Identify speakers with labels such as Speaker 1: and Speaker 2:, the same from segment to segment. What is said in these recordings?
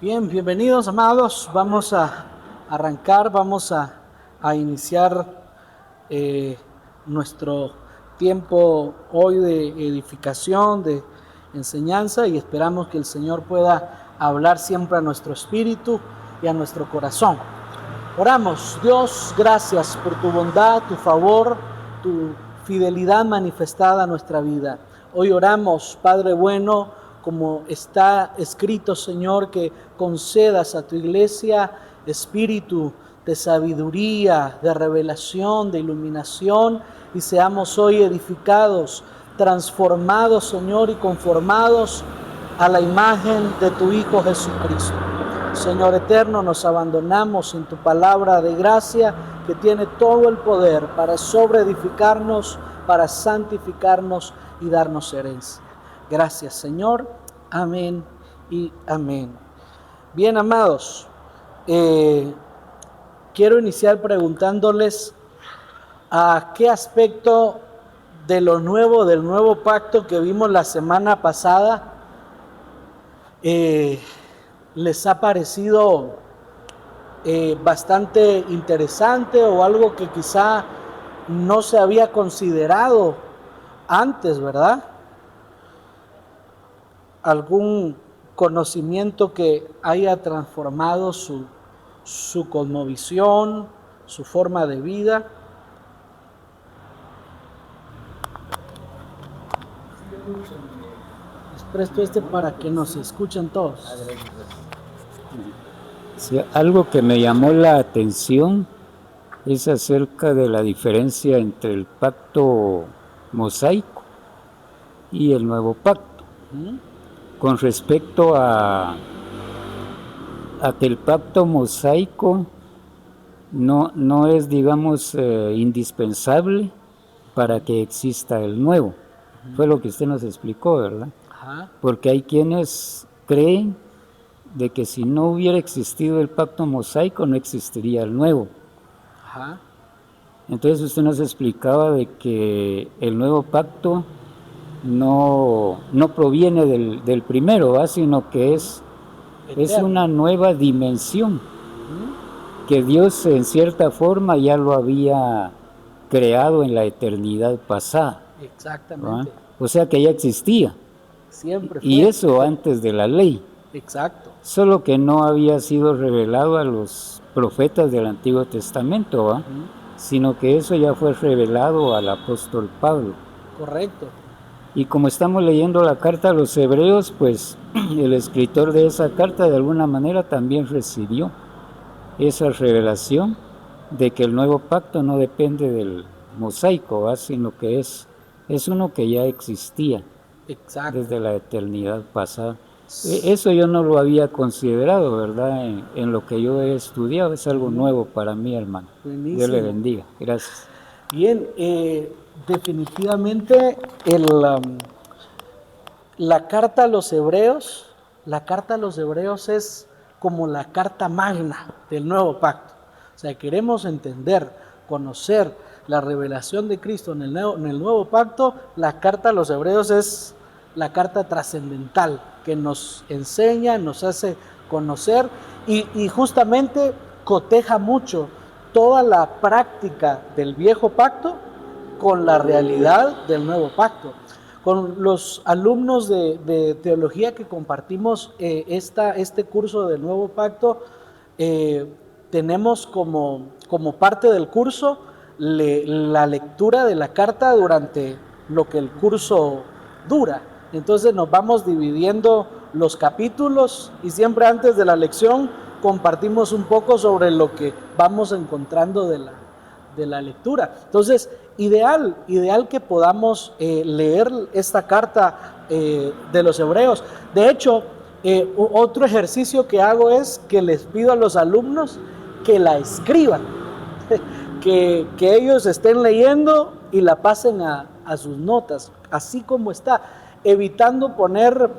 Speaker 1: Bien, bienvenidos amados. Vamos a arrancar, vamos a iniciar nuestro tiempo hoy de edificación, de enseñanza, y esperamos que el Señor pueda hablar siempre a nuestro espíritu y a nuestro corazón. Oramos. Dios, gracias por tu bondad, tu favor, tu fidelidad manifestada a nuestra vida. Hoy oramos, Padre bueno, como está escrito, Señor, que concedas a tu iglesia espíritu de sabiduría, de revelación, de iluminación, y seamos hoy edificados, transformados, Señor, y conformados a la imagen de tu Hijo Jesucristo. Señor eterno, nos abandonamos en tu palabra de gracia que tiene todo el poder para sobreedificarnos, para santificarnos y darnos herencia. Gracias, Señor. Amén y amén. Bien, amados, quiero iniciar preguntándoles a qué aspecto de lo nuevo, del nuevo pacto que vimos la semana pasada, les ha parecido bastante interesante o algo que quizá no se había considerado antes, ¿verdad? Algún conocimiento que haya transformado su cosmovisión, su forma de vida. Les presto para que nos escuchen todos.
Speaker 2: Sí, algo que me llamó la atención es acerca de la diferencia entre el pacto mosaico y el nuevo pacto. Con respecto a que el pacto mosaico no es, digamos, indispensable para que exista el nuevo. Fue lo que usted nos explicó, ¿verdad? Porque hay quienes creen de que si no hubiera existido el pacto mosaico no existiría el nuevo. Entonces usted nos explicaba de que el nuevo pacto no proviene del primero, ¿va? Sino que es una nueva dimensión que Dios en cierta forma ya lo había creado en la eternidad pasada.
Speaker 1: Exactamente.
Speaker 2: ¿Va? O sea que ya existía.
Speaker 1: Siempre fue.
Speaker 2: Y eso antes de la ley.
Speaker 1: Exacto.
Speaker 2: Solo que no había sido revelado a los profetas del Antiguo Testamento, ¿va? Sino que eso ya fue revelado al apóstol Pablo.
Speaker 1: Correcto.
Speaker 2: Y como estamos leyendo la carta a los hebreos, pues el escritor de esa carta de alguna manera también recibió esa revelación de que el nuevo pacto no depende del mosaico, ¿va? Sino que es uno que ya existía.
Speaker 1: Exacto.
Speaker 2: Desde la eternidad pasada. Eso yo no lo había considerado, ¿verdad? En lo que yo he estudiado, es algo nuevo para mí, hermano.
Speaker 1: Buenísimo.
Speaker 2: Dios le bendiga. Gracias.
Speaker 1: Bien, definitivamente la carta a los hebreos es como la carta magna del nuevo pacto. O sea, queremos entender, conocer la revelación de Cristo en el nuevo pacto. La carta a los hebreos es la carta trascendental que nos enseña, nos hace conocer y justamente coteja mucho toda la práctica del viejo pacto con la realidad del nuevo pacto. Con los alumnos de teología que compartimos este curso del nuevo pacto, tenemos como parte del curso la lectura de la carta durante lo que el curso dura. Entonces nos vamos dividiendo los capítulos y siempre antes de la lección compartimos un poco sobre lo que vamos encontrando de la lectura. Entonces, ideal que podamos leer esta carta de los hebreos. De hecho, otro ejercicio que hago es que les pido a los alumnos que la escriban, que ellos estén leyendo y la pasen a sus notas, así como está, evitando poner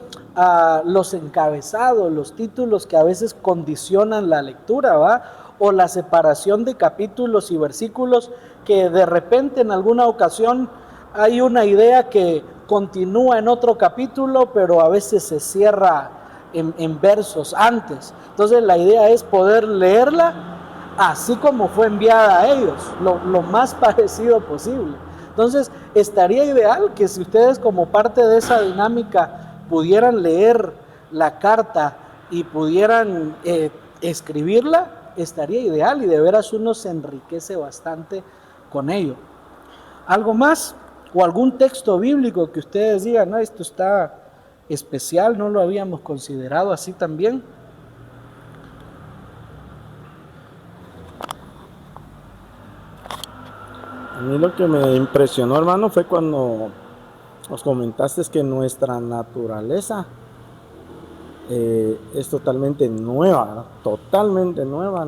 Speaker 1: los encabezados, los títulos que a veces condicionan la lectura, ¿va? O la separación de capítulos y versículos que de repente en alguna ocasión hay una idea que continúa en otro capítulo, pero a veces se cierra en versos antes. Entonces la idea es poder leerla así como fue enviada a ellos, lo más parecido posible. Entonces estaría ideal que si ustedes como parte de esa dinámica pudieran leer la carta y pudieran escribirla, estaría ideal y de veras uno se enriquece bastante con ello. ¿Algo más? ¿O algún texto bíblico que ustedes digan, no, esto está especial, no lo habíamos considerado así también?
Speaker 3: A mí lo que me impresionó, hermano, fue cuando nos comentaste que nuestra naturaleza es totalmente nueva, ¿no? Totalmente nueva.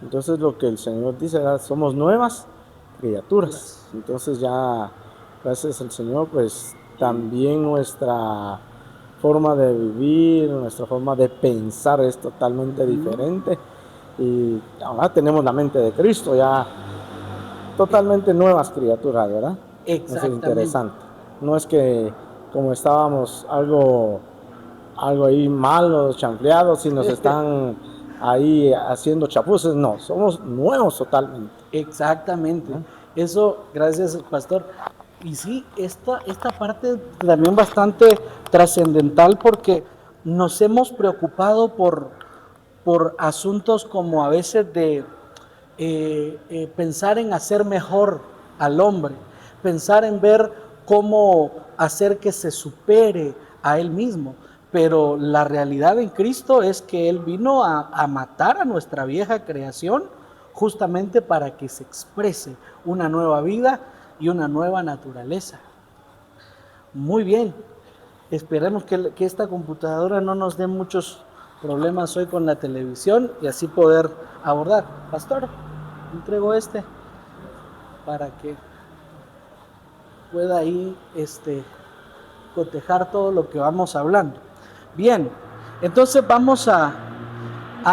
Speaker 3: Entonces lo que el Señor dice, somos nuevas criaturas. Entonces ya, gracias al Señor, pues también nuestra forma de vivir, nuestra forma de pensar es totalmente diferente. Y ahora tenemos la mente de Cristo, ya totalmente nuevas criaturas, ¿verdad? Eso es interesante. No es que como estábamos algo ahí malos, chanfleados y nos están ahí haciendo chapuzas, no, somos nuevos totalmente.
Speaker 1: Exactamente. Eso, gracias, pastor. Y sí, esta parte también bastante trascendental porque nos hemos preocupado por asuntos como a veces de pensar en hacer mejor al hombre, pensar en ver cómo hacer que se supere a él mismo. Pero la realidad en Cristo es que Él vino a matar a nuestra vieja creación justamente para que se exprese una nueva vida y una nueva naturaleza. Muy bien, esperemos que esta computadora no nos dé muchos problemas hoy con la televisión y así poder abordar. Pastor, entrego para que pueda ahí cotejar todo lo que vamos hablando. Bien, entonces vamos a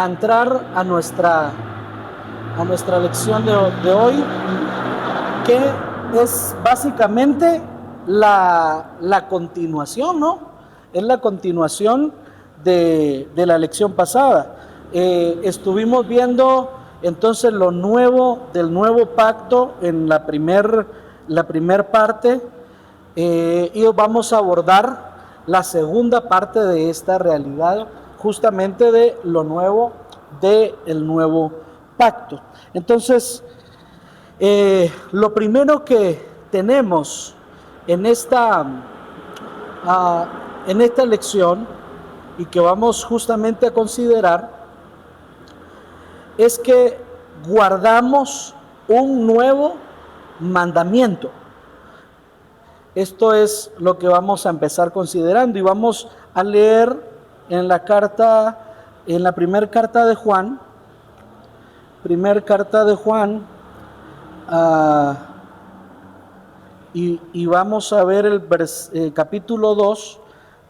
Speaker 1: entrar a nuestra lección de hoy, que es básicamente la continuación, ¿no? Es la continuación de la lección pasada. Estuvimos viendo entonces lo nuevo del nuevo pacto en la primer parte, y vamos a abordar la segunda parte de esta realidad, justamente de lo nuevo del nuevo pacto. Entonces, lo primero que tenemos en esta lección y que vamos justamente a considerar es que guardamos un nuevo mandamiento. Esto es lo que vamos a empezar considerando y vamos a leer en la primera carta de Juan, y vamos a ver el capítulo 2,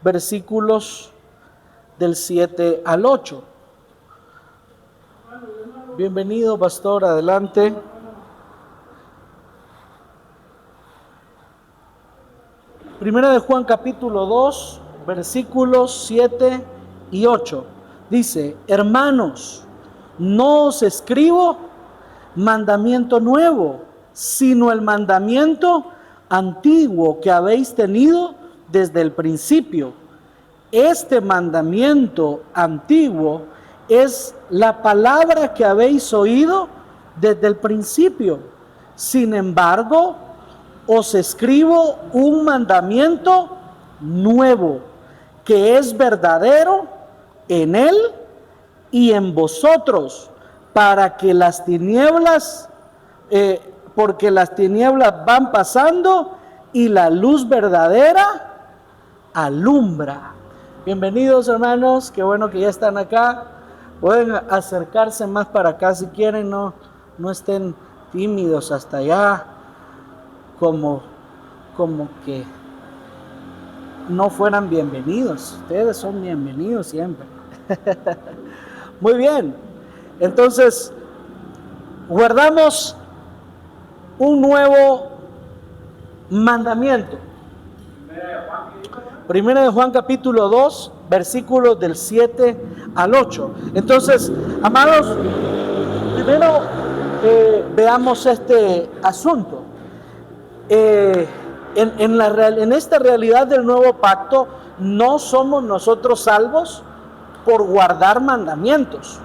Speaker 1: versículos del 7 al 8. Bienvenido, pastor, adelante. Primera de Juan capítulo 2, versículos 7 y 8. Dice: hermanos, no os escribo mandamiento nuevo, sino el mandamiento antiguo que habéis tenido desde el principio. Este mandamiento antiguo es la palabra que habéis oído desde el principio. Sin embargo, os escribo un mandamiento nuevo, que es verdadero en él y en vosotros, para que las tinieblas, porque las tinieblas van pasando y la luz verdadera alumbra. Bienvenidos, hermanos, qué bueno que ya están acá. Pueden acercarse más para acá si quieren, no estén tímidos hasta allá, como que no fueran bienvenidos. Ustedes son bienvenidos siempre. Muy bien, entonces guardamos un nuevo mandamiento. Primera de Juan capítulo 2, versículos del 7 al 8. Entonces, amados, primero veamos este asunto. En esta realidad del nuevo pacto, no somos nosotros salvos por guardar mandamientos.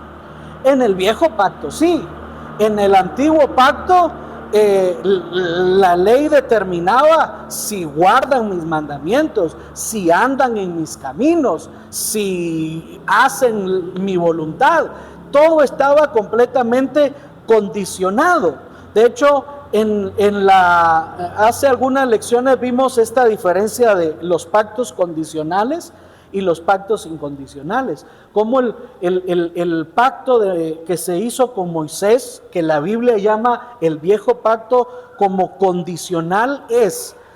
Speaker 1: En el viejo pacto sí, en el antiguo pacto la ley determinaba si guardan mis mandamientos, si andan en mis caminos, si hacen mi voluntad. Todo estaba completamente condicionado. De hecho, hace algunas lecciones vimos esta diferencia de los pactos condicionales y los pactos incondicionales. Como el pacto que se hizo con Moisés, que la Biblia llama el viejo pacto, como condicional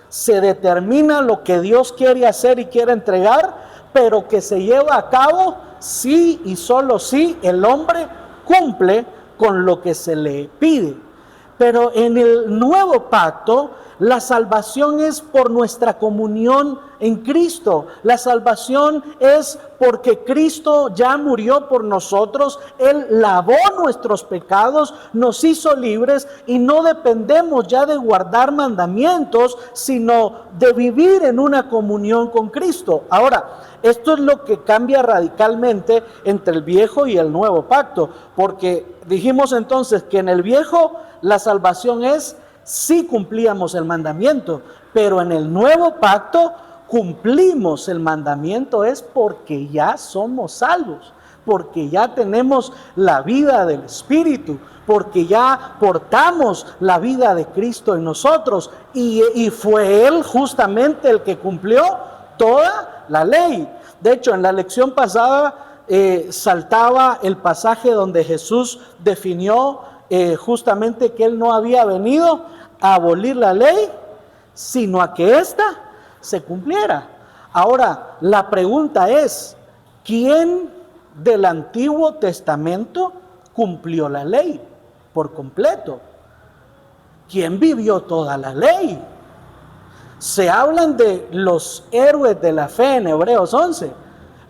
Speaker 1: se determina lo que Dios quiere hacer y quiere entregar, pero que se lleva a cabo si y solo si el hombre cumple con lo que se le pide. Pero en el nuevo pacto, la salvación es por nuestra comunión en Cristo. La salvación es porque Cristo ya murió por nosotros. Él lavó nuestros pecados, nos hizo libres y no dependemos ya de guardar mandamientos, sino de vivir en una comunión con Cristo. Ahora, esto es lo que cambia radicalmente entre el viejo y el nuevo pacto, porque dijimos entonces que en el viejo la salvación es si cumplíamos el mandamiento, pero en el nuevo pacto cumplimos el mandamiento es porque ya somos salvos, porque ya tenemos la vida del Espíritu, porque ya portamos la vida de Cristo en nosotros y fue Él justamente el que cumplió toda la ley. De hecho, en la lección pasada saltaba el pasaje donde Jesús definió justamente que Él no había venido a abolir la ley, sino a que ésta se cumpliera. Ahora, la pregunta es, ¿quién del Antiguo Testamento cumplió la ley por completo? ¿Quién vivió toda la ley? Se hablan de los héroes de la fe en Hebreos 11,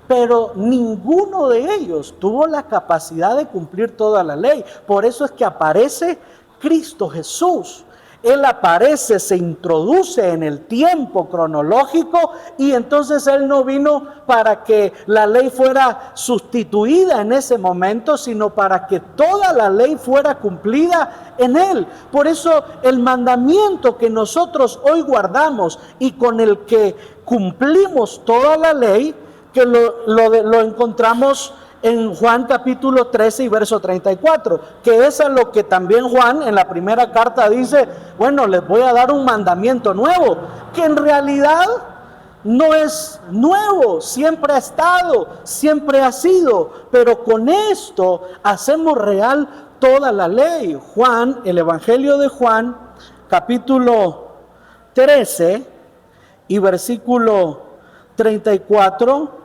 Speaker 1: pero ninguno de ellos tuvo la capacidad de cumplir toda la ley. Por eso es que aparece Cristo Jesús. Él aparece, se introduce en el tiempo cronológico y entonces Él no vino para que la ley fuera sustituida en ese momento, sino para que toda la ley fuera cumplida en Él. Por eso el mandamiento que nosotros hoy guardamos y con el que cumplimos toda la ley, que lo encontramos en Juan capítulo 13 y verso 34, que es a lo que también Juan en la primera carta dice, bueno, les voy a dar un mandamiento nuevo, que en realidad no es nuevo, siempre ha estado, siempre ha sido, pero con esto hacemos real toda la ley. Juan, el Evangelio de Juan, capítulo 13 y versículo 34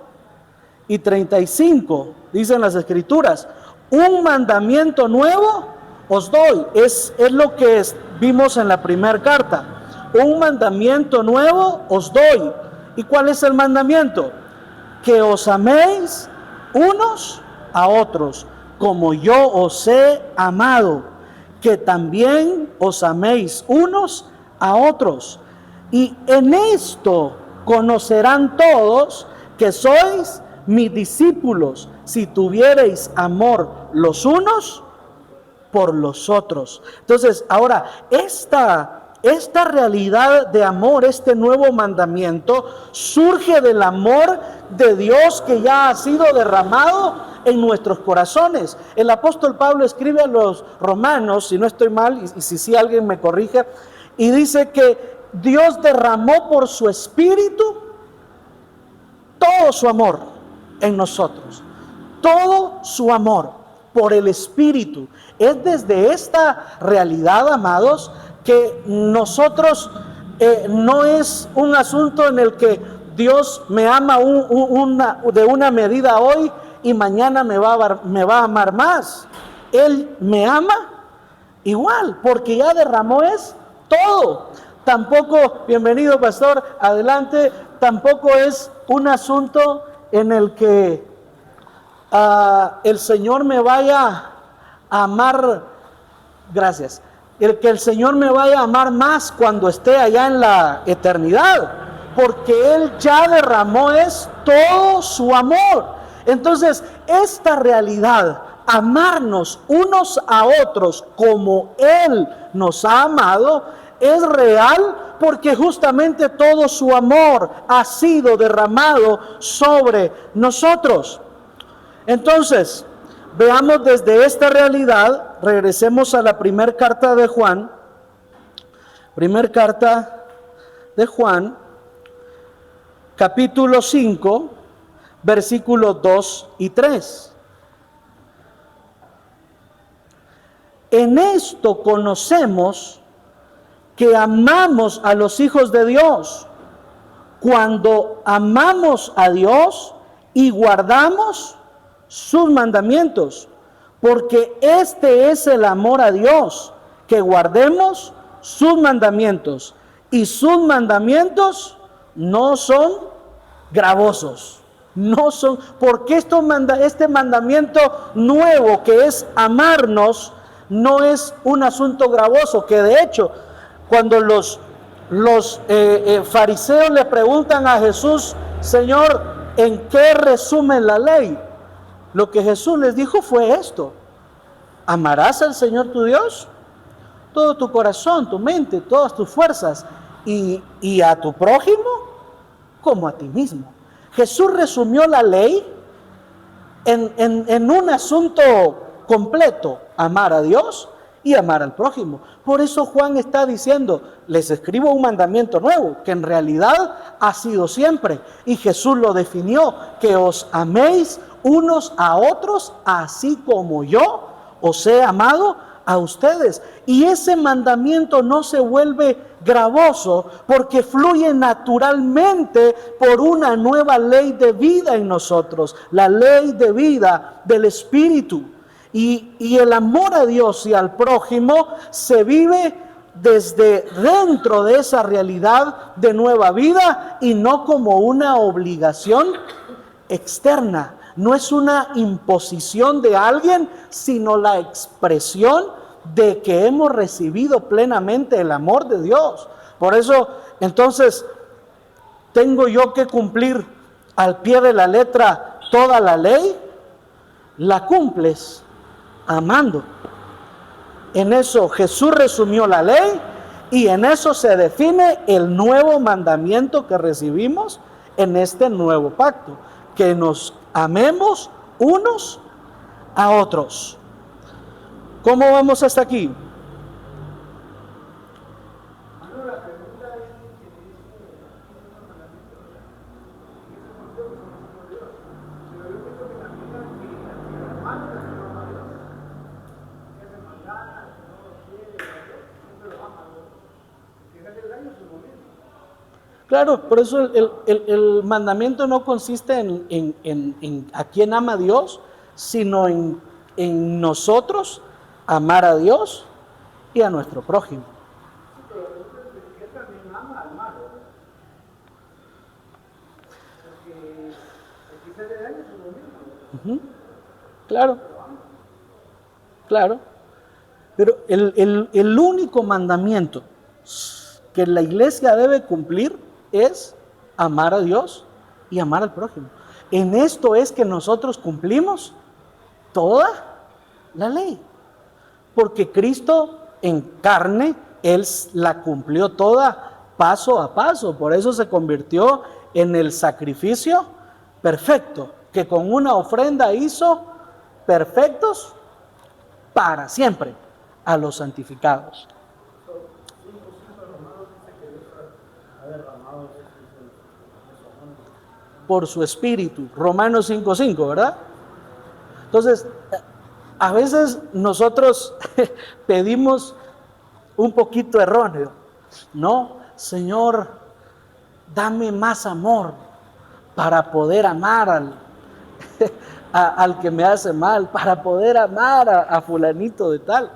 Speaker 1: y 35, dicen las Escrituras, un mandamiento nuevo os doy. Es lo que vimos en la primera carta. Un mandamiento nuevo os doy. ¿Y cuál es el mandamiento? Que os améis unos a otros, como yo os he amado, que también os améis unos a otros. Y en esto conocerán todos que sois mis discípulos, si tuviereis amor los unos por los otros. Entonces, ahora, esta realidad de amor, este nuevo mandamiento, surge del amor de Dios que ya ha sido derramado en nuestros corazones. El apóstol Pablo escribe a los romanos, si no estoy mal, y si alguien me corrige, y dice que Dios derramó por su Espíritu todo su amor en nosotros, todo su amor por el Espíritu. Es desde esta realidad, amados, que nosotros no es un asunto en el que Dios me ama de una medida hoy y mañana me va a amar más. Él me ama igual, porque ya derramó es todo. Tampoco, bienvenido pastor, adelante, tampoco es un asunto en el que el Señor me vaya a amar, gracias, el Señor me vaya a amar más cuando esté allá en la eternidad, porque Él ya derramó todo su amor. Entonces, esta realidad, amarnos unos a otros como Él nos ha amado, es real porque justamente todo su amor ha sido derramado sobre nosotros. Entonces, veamos desde esta realidad, regresemos a la primera carta de Juan, capítulo 5, versículos 2 y 3. En esto conocemos que amamos a los hijos de Dios, cuando amamos a Dios y guardamos sus mandamientos, porque este es el amor a Dios, que guardemos sus mandamientos, y sus mandamientos no son gravosos, no son, porque este mandamiento nuevo que es amarnos, no es un asunto gravoso, que de hecho, cuando los fariseos le preguntan a Jesús, Señor, ¿en qué resume la ley? Lo que Jesús les dijo fue esto: amarás al Señor tu Dios, todo tu corazón, tu mente, todas tus fuerzas, y a tu prójimo como a ti mismo. Jesús resumió la ley en un asunto completo: amar a Dios y amar al prójimo. Por eso Juan está diciendo, les escribo un mandamiento nuevo, que en realidad ha sido siempre, y Jesús lo definió, que os améis unos a otros, así como yo os he amado a ustedes. Y ese mandamiento no se vuelve gravoso porque fluye naturalmente por una nueva ley de vida en nosotros, la ley de vida del Espíritu. Y el amor a Dios y al prójimo se vive desde dentro de esa realidad de nueva vida y no como una obligación externa. No es una imposición de alguien, sino la expresión de que hemos recibido plenamente el amor de Dios. Por eso, entonces, tengo yo que cumplir al pie de la letra toda la ley. La cumples amando. En eso Jesús resumió la ley y en eso se define el nuevo mandamiento que recibimos en este nuevo pacto, que nos amemos unos a otros. ¿Cómo vamos hasta aquí? Claro, por eso el mandamiento no consiste en a quién ama a Dios, sino en nosotros amar a Dios y a nuestro prójimo. Claro, claro. Pero el único mandamiento que la iglesia debe cumplir es amar a Dios y amar al prójimo. En esto es que nosotros cumplimos toda la ley. Porque Cristo en carne, Él la cumplió toda paso a paso. Por eso se convirtió en el sacrificio perfecto, que con una ofrenda hizo perfectos para siempre a los santificados. Por su espíritu, Romanos 5:5, ¿verdad? Entonces, a veces nosotros pedimos un poquito erróneo, ¿no? Señor, dame más amor para poder amar al que me hace mal, para poder amar a fulanito de tal.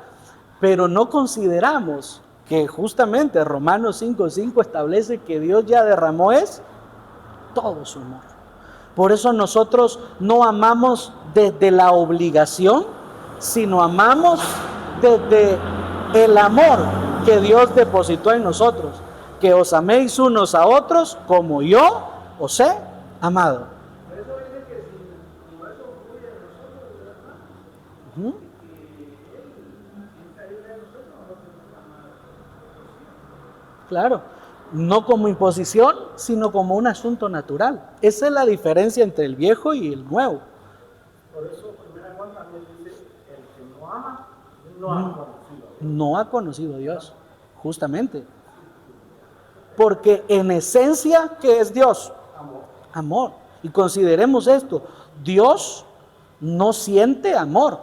Speaker 1: Pero no consideramos que justamente Romanos 5:5 establece que Dios ya derramó todo su amor. Por eso nosotros no amamos desde la obligación, sino amamos desde el amor que Dios depositó en nosotros. Que os améis unos a otros como yo os he amado. Claro, no como imposición, sino como un asunto natural. Esa es la diferencia entre el viejo y el nuevo.
Speaker 3: Por eso, 1 Juan también dice, el que no ama, no ha conocido.
Speaker 1: No ha conocido a Dios, justamente. Porque en esencia, ¿qué es Dios?
Speaker 3: Amor.
Speaker 1: Amor. Y consideremos esto, Dios no siente amor,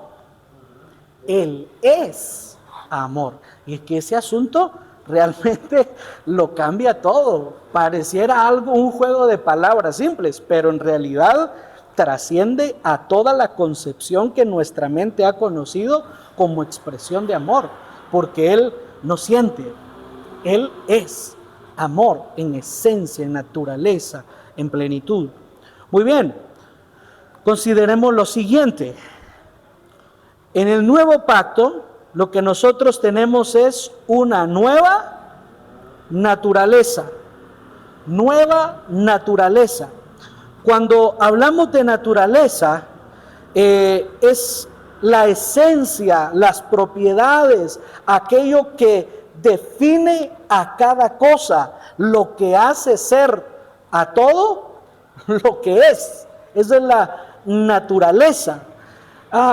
Speaker 1: Él es amor. Y es que ese asunto realmente lo cambia todo. Pareciera algo, un juego de palabras simples, pero en realidad trasciende a toda la concepción que nuestra mente ha conocido como expresión de amor, porque Él no siente, Él es amor en esencia, en naturaleza, en plenitud. Muy bien, consideremos lo siguiente. En el nuevo pacto, lo que nosotros tenemos es una nueva naturaleza. Nueva naturaleza. Cuando hablamos de naturaleza, es la esencia, las propiedades, aquello que define a cada cosa, lo que hace ser a todo lo que es. Esa es la naturaleza.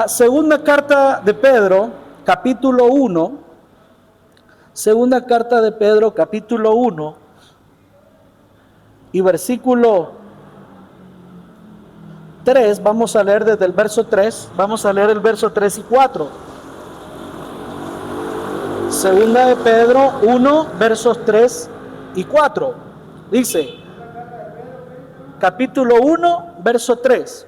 Speaker 1: Segunda carta de Pedro, capítulo 1. Segunda carta de Pedro, capítulo 1 y versículo 3, vamos a leer desde el verso 3, vamos a leer el verso 3 y 4. Segunda de Pedro 1, versos 3 y 4. Dice, capítulo 1, verso 3.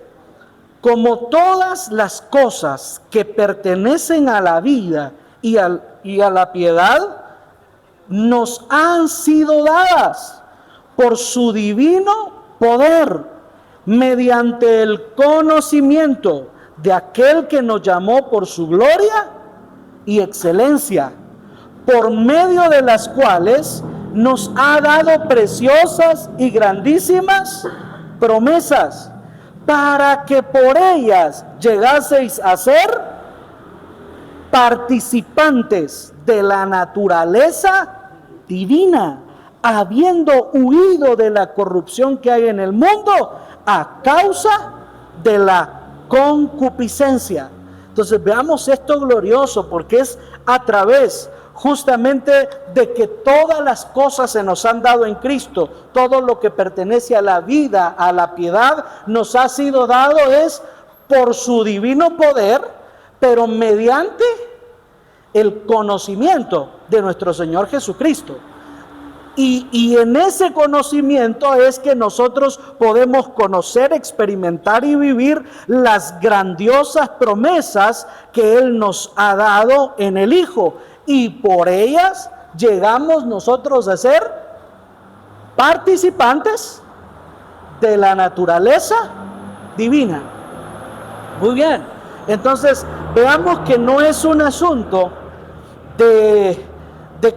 Speaker 1: Como todas las cosas que pertenecen a la vida y a la piedad, nos han sido dadas por su divino poder, mediante el conocimiento de aquel que nos llamó por su gloria y excelencia, por medio de las cuales nos ha dado preciosas y grandísimas promesas, para que por ellas llegaseis a ser participantes de la naturaleza divina, habiendo huido de la corrupción que hay en el mundo a causa de la concupiscencia. Entonces veamos esto glorioso, porque es a través justamente de que todas las cosas se nos han dado en Cristo. Todo lo que pertenece a la vida, a la piedad, nos ha sido dado es por su divino poder, pero mediante el conocimiento de nuestro Señor Jesucristo. Y en ese conocimiento es que nosotros podemos conocer, experimentar y vivir las grandiosas promesas que Él nos ha dado en el Hijo. Y por ellas llegamos nosotros a ser participantes de la naturaleza divina. Muy bien, entonces veamos que no es un asunto de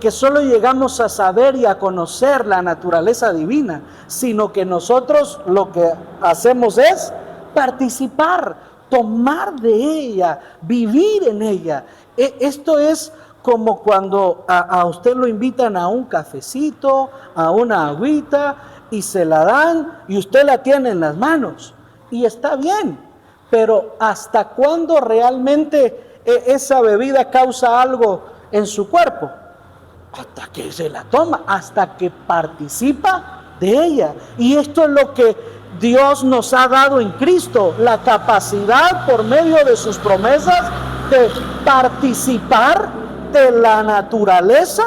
Speaker 1: que solo llegamos a saber y a conocer la naturaleza divina, sino que nosotros lo que hacemos es participar, tomar de ella, vivir en ella. Esto es como cuando a usted lo invitan a un cafecito, a una agüita, y se la dan y usted la tiene en las manos. Y está bien, pero ¿hasta cuándo realmente esa bebida causa algo en su cuerpo? Hasta que se la toma, hasta que participa de ella. Y esto es lo que Dios nos ha dado en Cristo, la capacidad por medio de sus promesas de participar de la naturaleza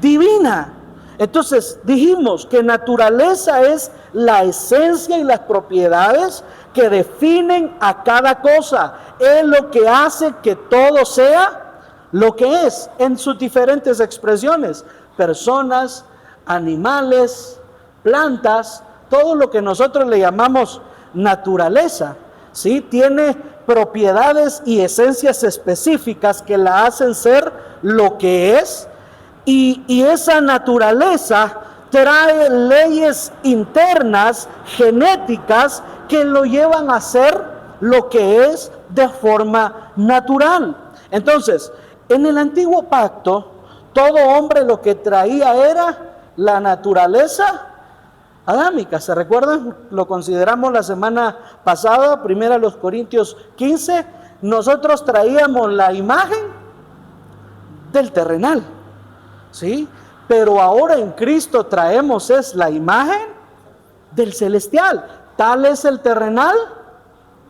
Speaker 1: divina. Entonces dijimos que naturaleza es la esencia y las propiedades que definen a cada cosa. Es lo que hace que todo sea lo que es en sus diferentes expresiones: personas, animales, plantas, todo lo que nosotros le llamamos naturaleza, ¿sí? Tiene propiedades y esencias específicas que la hacen ser lo que es, y esa naturaleza trae leyes internas, genéticas, que lo llevan a ser lo que es de forma natural. Entonces, en el antiguo pacto, todo hombre lo que traía era la naturaleza adámica. ¿Se recuerdan? Lo consideramos la semana pasada, 1 Corintios 15. Nosotros traíamos la imagen del terrenal, ¿sí? Pero ahora en Cristo traemos es la imagen del celestial. Tal es el terrenal,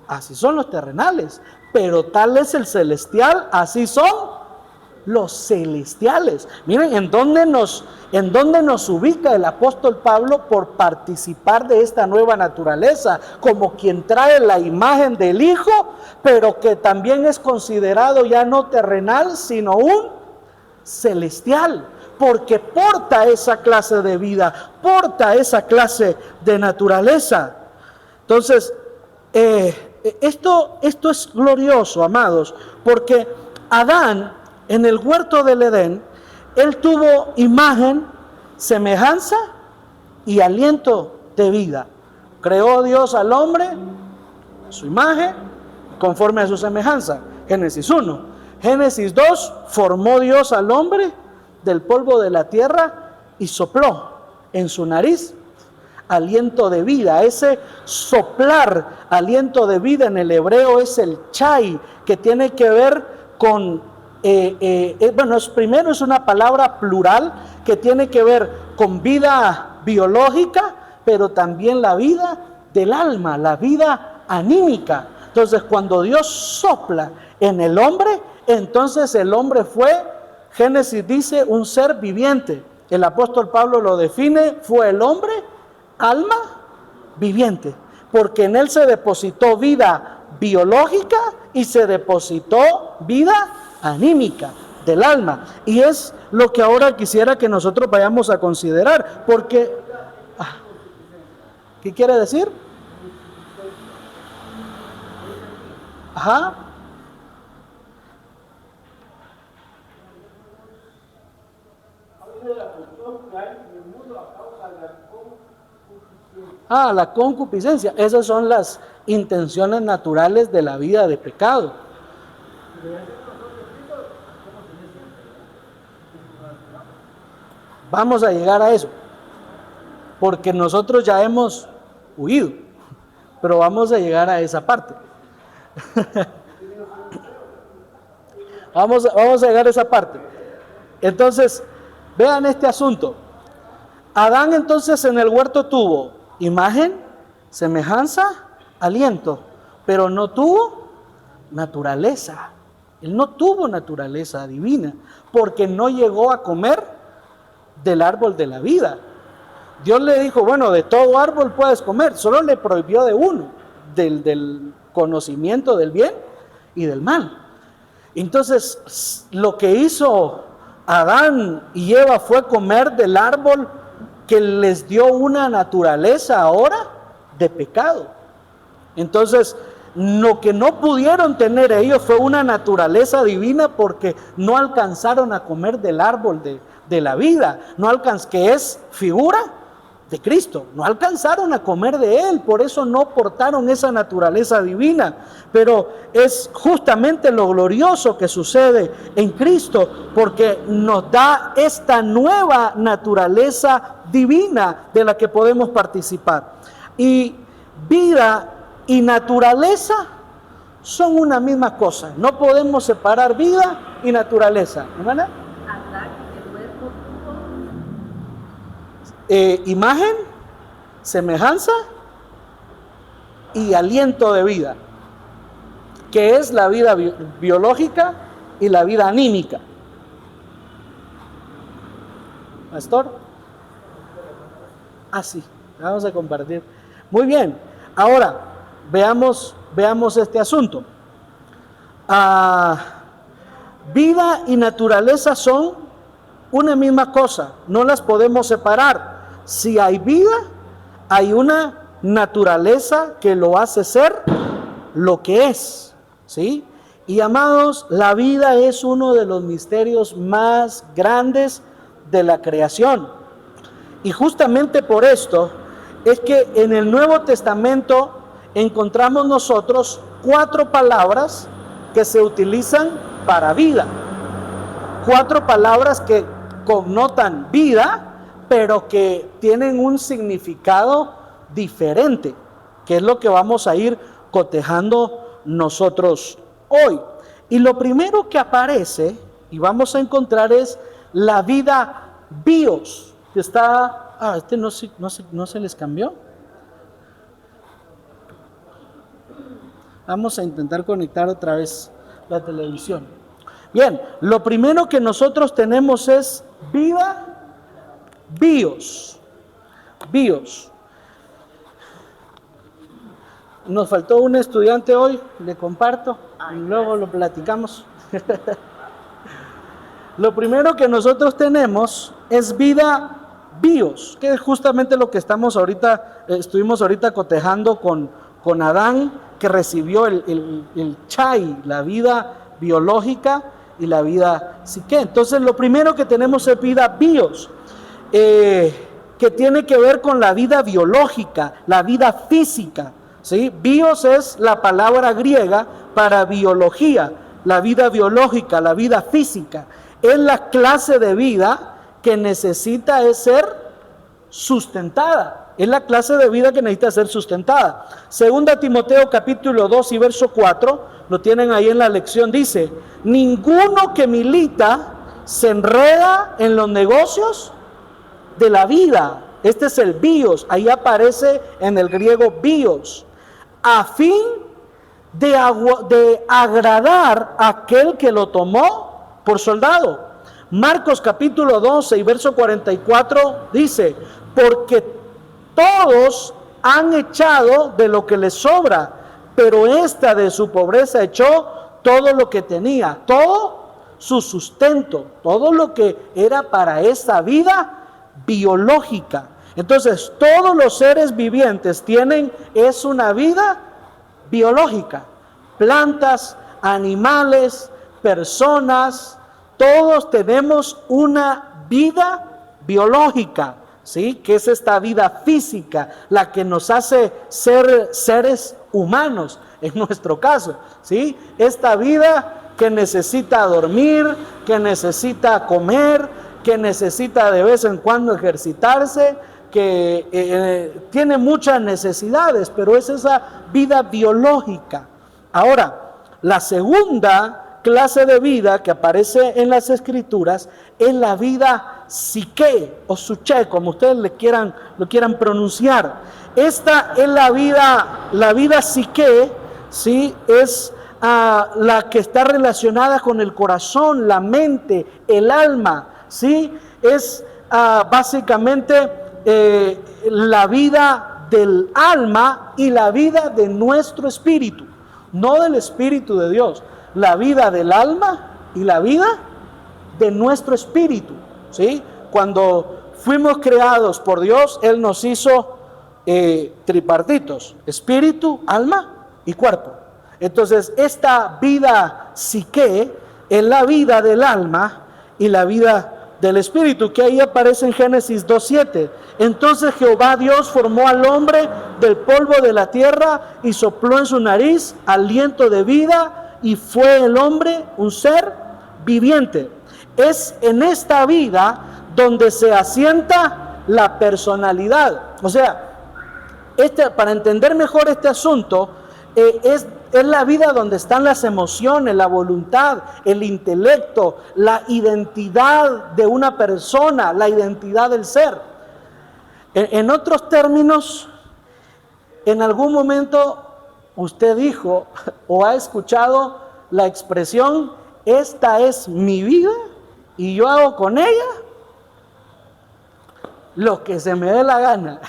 Speaker 1: así son los terrenales. Pero tal es el celestial, así son los celestiales. Miren en dónde nos ubica el apóstol Pablo por participar de esta nueva naturaleza, como quien trae la imagen del Hijo, pero que también es considerado ya no terrenal, sino un celestial, porque porta esa clase de vida, porta esa clase de naturaleza. Entonces, esto es glorioso, amados, porque Adán, en el huerto del Edén, él tuvo imagen, semejanza y aliento de vida. Creó Dios al hombre, a su imagen, conforme a su semejanza. Génesis 1. Génesis 2, formó Dios al hombre del polvo de la tierra y sopló en su nariz aliento de vida. Ese soplar aliento de vida en el hebreo es el chai, que tiene que ver con, primero es una palabra plural que tiene que ver con vida biológica, pero también la vida del alma, la vida anímica. Entonces, cuando Dios sopla en el hombre, entonces el hombre fue, Génesis dice, un ser viviente. El apóstol Pablo lo define, fue el hombre alma viviente, porque en él se depositó vida biológica y se depositó vida anímica del alma. Y es lo que ahora quisiera que nosotros vayamos a considerar, porque ¿qué quiere decir? La concupiscencia. Esas son las intenciones naturales de la vida de pecado. Vamos a llegar a eso, porque nosotros ya hemos huido, pero vamos a llegar a esa parte. Vamos a llegar a esa parte. Entonces, vean este asunto. Adán entonces en el huerto tuvo imagen, semejanza, aliento, pero no tuvo naturaleza. Él no tuvo naturaleza divina, porque no llegó a comer del árbol de la vida. Dios le dijo, bueno, de todo árbol puedes comer, solo le prohibió de uno, del conocimiento del bien y del mal. Entonces, lo que hizo Adán y Eva fue comer del árbol que les dio una naturaleza ahora de pecado. Entonces, lo que no pudieron tener ellos fue una naturaleza divina, porque no alcanzaron a comer del árbol de la vida, que es figura de Cristo. No alcanzaron a comer de Él, por eso no portaron esa naturaleza divina. Pero es justamente lo glorioso que sucede en Cristo, porque nos da esta nueva naturaleza divina de la que podemos participar. Y vida y naturaleza son una misma cosa. No podemos separar vida y naturaleza. ¿Hermana? Imagen, semejanza y aliento de vida, que es la vida biológica y la vida anímica. ¿Pastor? Sí, vamos a compartir. Muy bien, ahora veamos este asunto. Vida y naturaleza son una misma cosa, no las podemos separar. Si hay vida, hay una naturaleza que lo hace ser lo que es, ¿sí? Y amados, la vida es uno de los misterios más grandes de la creación. Y justamente por esto es que en el Nuevo Testamento encontramos nosotros 4 palabras que se utilizan para vida. 4 palabras que connotan vida, pero que tienen un significado diferente, que es lo que vamos a ir cotejando nosotros hoy. Y lo primero que aparece y vamos a encontrar es la vida bios, que está, no se les cambió. Vamos a intentar conectar otra vez la televisión. Bien, lo primero que nosotros tenemos es vida bios. Bios. Nos faltó un estudiante hoy, le comparto y luego lo platicamos. Lo primero que nosotros tenemos es vida bios, que es justamente lo que estuvimos ahorita cotejando con Adán, que recibió el chai, la vida biológica y la vida psique. Entonces lo primero que tenemos es vida bios, que tiene que ver con la vida biológica, la vida física, ¿sí? Bios es la palabra griega para biología, la vida biológica, la vida física. Es la clase de vida que necesita ser sustentada. Es la clase de vida que necesita ser sustentada. Segunda Timoteo capítulo 2 y verso 4, lo tienen ahí en la lección, dice: ninguno que milita se enreda en los negocios de la vida. Este es el bios, ahí aparece en el griego bios, a fin de agradar a aquel que lo tomó por soldado. Marcos capítulo 12 y verso 44 dice: porque todos han echado de lo que les sobra, pero esta de su pobreza echó todo lo que tenía, todo su sustento, todo lo que era para esa vida biológica. Entonces, todos los seres vivientes es una vida biológica. Plantas, animales, personas, todos tenemos una vida biológica, ¿sí? Que es esta vida física, la que nos hace ser seres humanos, en nuestro caso, ¿sí? Esta vida que necesita dormir, que necesita comer, que necesita de vez en cuando ejercitarse, que tiene muchas necesidades, pero es esa vida biológica. Ahora, la segunda clase de vida que aparece en las Escrituras es la vida psique o suche, como ustedes lo quieran pronunciar. Esta es la vida psique, ¿sí? Es la que está relacionada con el corazón, la mente, el alma, ¿sí? Es básicamente la vida del alma y la vida de nuestro espíritu, no del Espíritu de Dios, la vida del alma y la vida de nuestro espíritu, ¿sí? Cuando fuimos creados por Dios, Él nos hizo tripartitos: espíritu, alma y cuerpo. Entonces, esta vida psique es la vida del alma y la vida del espíritu, que ahí aparece en Génesis 2:7. Entonces Jehová Dios formó al hombre del polvo de la tierra y sopló en su nariz aliento de vida, y fue el hombre un ser viviente. Es en esta vida donde se asienta la personalidad. O sea, para entender mejor este asunto, es la vida donde están las emociones, la voluntad, el intelecto, la identidad de una persona, la identidad del ser. En otros términos, en algún momento usted dijo o ha escuchado la expresión: esta es mi vida y yo hago con ella lo que se me dé la gana.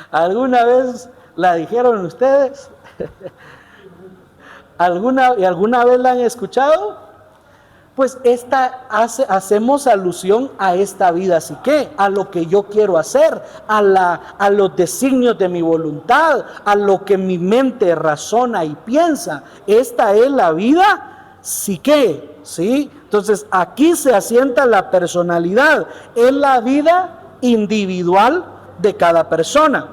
Speaker 1: ¿Alguna vez la dijeron ustedes? ¿Alguna vez la han escuchado? pues hacemos alusión a esta vida psique, a lo que yo quiero hacer, a los designios de mi voluntad, a lo que mi mente razona y piensa. Esta es la vida psique, ¿sí? Entonces aquí se asienta la personalidad, es la vida individual de cada persona.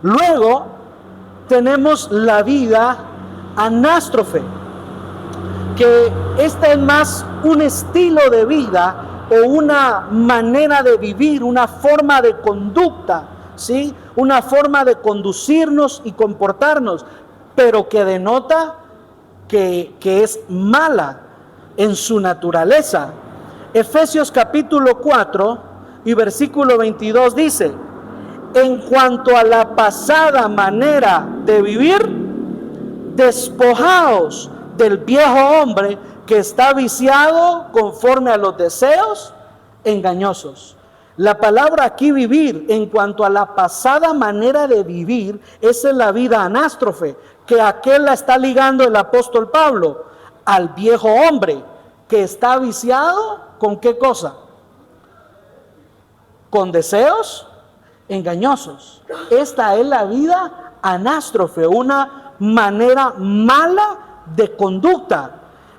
Speaker 1: Luego tenemos la vida anástrofe, que esta es más un estilo de vida o una manera de vivir, una forma de conducta, ¿sí? Una forma de conducirnos y comportarnos, pero que denota que es mala en su naturaleza. Efesios capítulo 4 y versículo 22 dice: en cuanto a la pasada manera de vivir, despojaos del viejo hombre que está viciado conforme a los deseos engañosos. La palabra aquí vivir, en cuanto a la pasada manera de vivir, esa es la vida anástrofe, que a qué la está ligando el apóstol Pablo, al viejo hombre que está viciado, ¿con qué cosa? Con deseos engañosos. Esta es la vida anástrofe, una manera mala de conducta.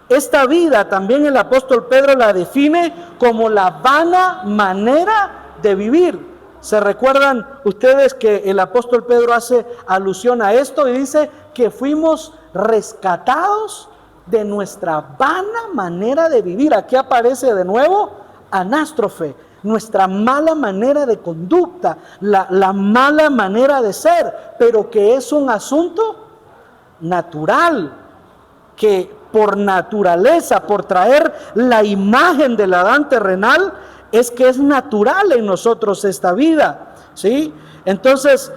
Speaker 1: Esta vida también el apóstol Pedro la define como la vana manera de vivir. ¿Se recuerdan ustedes que el apóstol Pedro hace alusión a esto y dice que fuimos rescatados de nuestra vana manera de vivir? Aquí aparece de nuevo anástrofe, nuestra mala manera de conducta, la mala manera de ser, pero que es un asunto natural, que por naturaleza, por traer la imagen del Adán terrenal, es que es natural en nosotros esta vida, ¿sí? Entonces,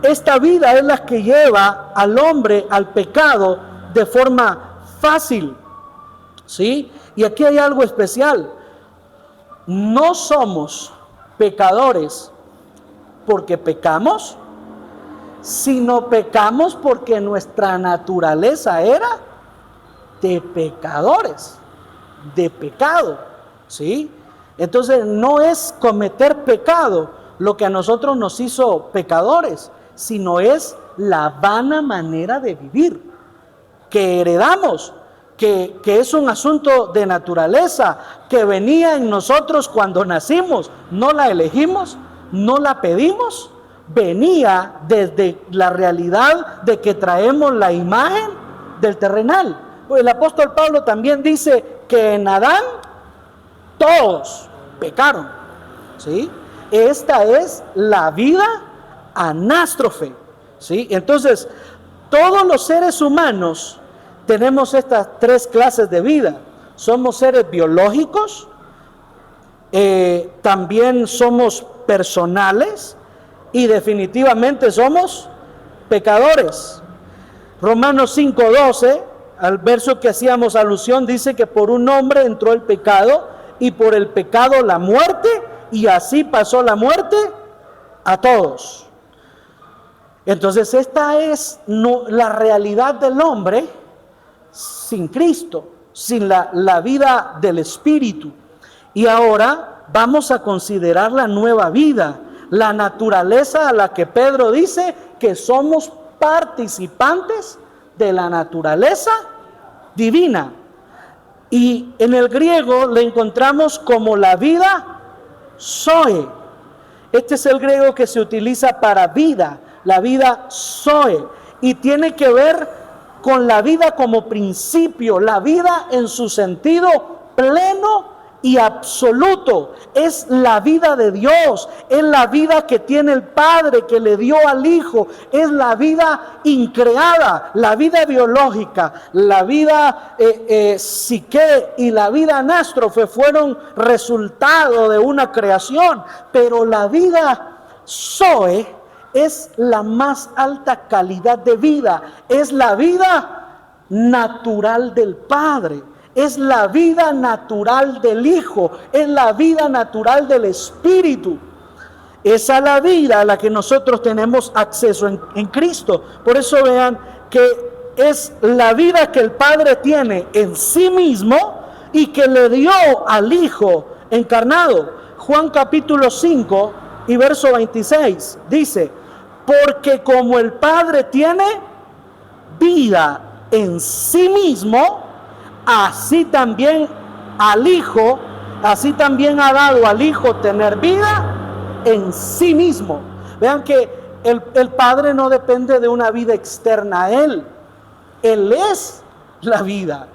Speaker 1: esta vida es la que lleva al hombre al pecado de forma fácil, ¿sí? Y aquí hay algo especial. No somos pecadores porque pecamos, sino pecamos porque nuestra naturaleza era de pecadores, de pecado, ¿sí? Entonces no es cometer pecado lo que a nosotros nos hizo pecadores, sino es la vana manera de vivir que heredamos, que es un asunto de naturaleza, que venía en nosotros cuando nacimos. No la elegimos, no la pedimos, venía desde la realidad de que traemos la imagen del terrenal. El apóstol Pablo también dice que en Adán todos pecaron, ¿sí? Esta es la vida anástrofe, ¿sí? Entonces, todos los seres humanos tenemos estas tres clases de vida. Somos seres biológicos, también somos personales y definitivamente somos pecadores. Romanos 5:12, al verso que hacíamos alusión, dice que por un hombre entró el pecado y por el pecado la muerte, y así pasó la muerte a todos. Entonces esta es la realidad del hombre sin Cristo, sin la vida del Espíritu. Y ahora vamos a considerar la nueva vida, la naturaleza a la que Pedro dice que somos participantes de la naturaleza divina. Y en el griego le encontramos como la vida zoe. Este es el griego que se utiliza para vida, la vida zoe, y tiene que ver con la vida como principio, la vida en su sentido pleno y absoluto. Es la vida de Dios, es la vida que tiene el Padre, que le dio al Hijo, es la vida increada, la vida biológica, la vida psique y la vida anástrofe fueron resultado de una creación, pero la vida zoe es la más alta calidad de vida, es la vida natural del Padre, es la vida natural del Hijo, es la vida natural del Espíritu. Esa es la vida a la que nosotros tenemos acceso en Cristo. Por eso vean que es la vida que el Padre tiene en sí mismo y que le dio al Hijo encarnado. Juan capítulo 5 y verso 26 dice: porque como el Padre tiene vida en sí mismo, así también al Hijo, así también ha dado al Hijo tener vida en sí mismo. Vean que el Padre no depende de una vida externa a Él. Él es la vida,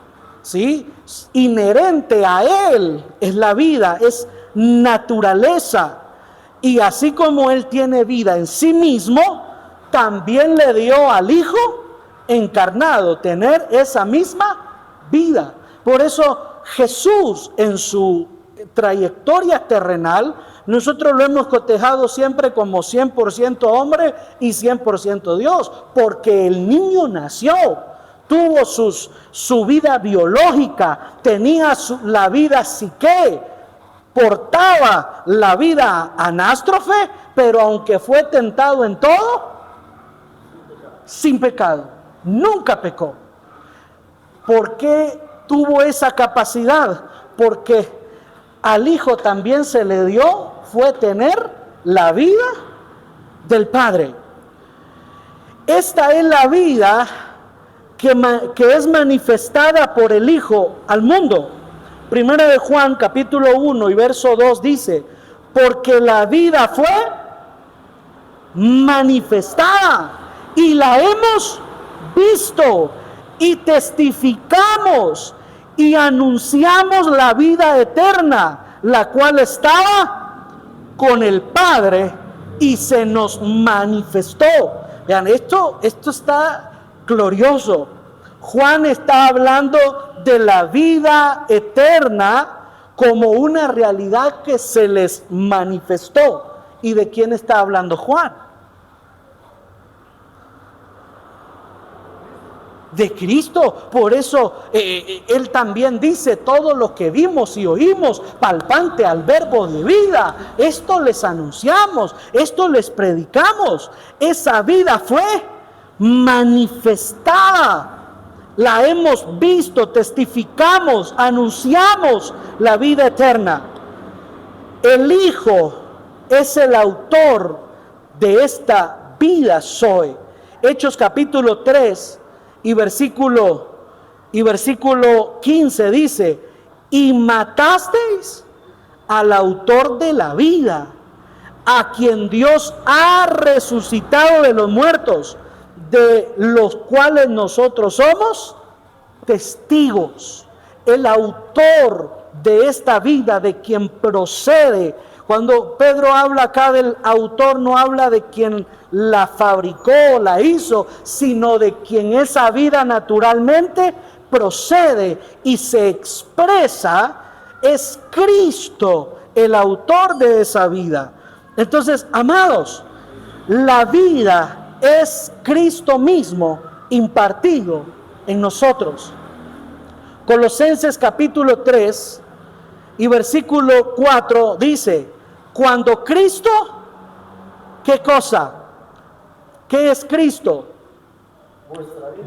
Speaker 1: ¿sí? Inherente a Él es la vida, es naturaleza. Y así como Él tiene vida en sí mismo, también le dio al Hijo encarnado tener esa misma vida. Por eso Jesús, en su trayectoria terrenal, nosotros lo hemos cotejado siempre como 100% hombre y 100% Dios, porque el niño nació, tuvo su vida biológica, tenía la vida psique, portaba la vida anástrofe, pero aunque fue tentado en todo, sin pecado, nunca pecó. ¿Por qué tuvo esa capacidad? Porque al Hijo también se le dio, fue tener la vida del Padre. Esta es la vida que es manifestada por el Hijo al mundo. Primera de Juan capítulo 1 y verso 2 dice: porque la vida fue manifestada y la hemos visto y testificamos y anunciamos la vida eterna, la cual estaba con el Padre y se nos manifestó. Vean, esto está glorioso. Juan está hablando de la vida eterna como una realidad que se les manifestó. ¿Y de quién está hablando Juan? De Cristo. Por eso él también dice: todo lo que vimos y oímos palpante al verbo de vida, esto les anunciamos, esto les predicamos. Esa vida fue manifestada, la hemos visto, testificamos, anunciamos la vida eterna. El Hijo es el autor de esta vida Zoe. Hechos capítulo 3 y versículo 15 dice: y matasteis al autor de la vida, a quien Dios ha resucitado de los muertos, de los cuales nosotros somos testigos. El autor de esta vida, de quien procede. Cuando Pedro habla acá del autor, no habla de quien la fabricó, la hizo, sino de quien esa vida naturalmente procede y se expresa. Es Cristo el autor de esa vida. Entonces, amados, la vida es Cristo mismo impartido en nosotros. Colosenses capítulo 3 y versículo 4 dice: cuando Cristo, ¿qué cosa? ¿Qué es Cristo?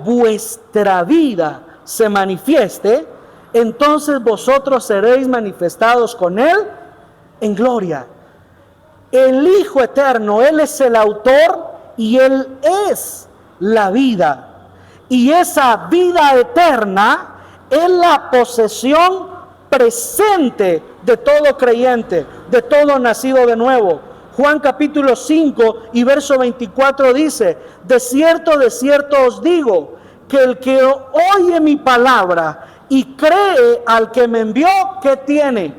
Speaker 1: Vuestra vida se manifieste, entonces vosotros seréis manifestados con Él en gloria. El Hijo eterno, Él es el autor y Él es la vida. Y esa vida eterna es la posesión presente de todo creyente, de todo nacido de nuevo. Juan capítulo 5 y verso 24 dice: de cierto os digo, que el que oye mi palabra y cree al que me envió, ¿qué tiene?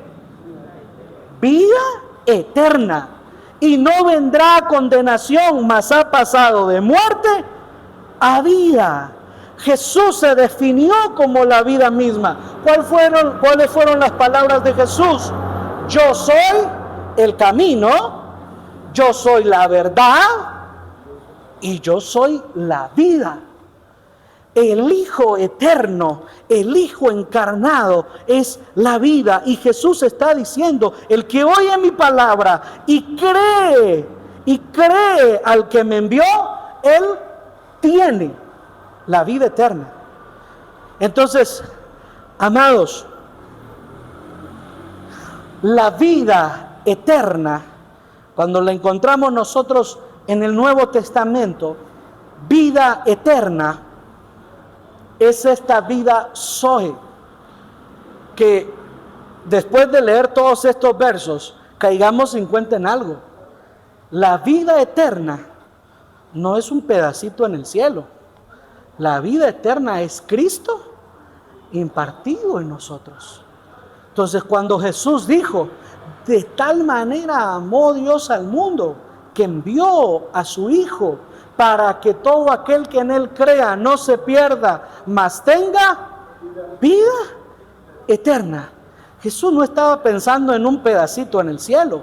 Speaker 1: Vida eterna. Y no vendrá a condenación, mas ha pasado de muerte a vida. Jesús se definió como la vida misma. ¿Cuáles fueron las palabras de Jesús? Yo soy el camino, yo soy la verdad y yo soy la vida. El Hijo eterno, el Hijo encarnado es la vida. Y Jesús está diciendo: el que oye mi palabra y cree al que me envió, él tiene la vida eterna. Entonces, amados, la vida eterna, cuando la encontramos nosotros en el Nuevo Testamento, vida eterna, es esta vida Zoe, que después de leer todos estos versos, caigamos en cuenta en algo. La vida eterna no es un pedacito en el cielo. La vida eterna es Cristo impartido en nosotros. Entonces, cuando Jesús dijo, de tal manera amó Dios al mundo, que envió a su Hijo, para que todo aquel que en Él crea no se pierda, mas tenga vida eterna. Jesús no estaba pensando en un pedacito en el cielo.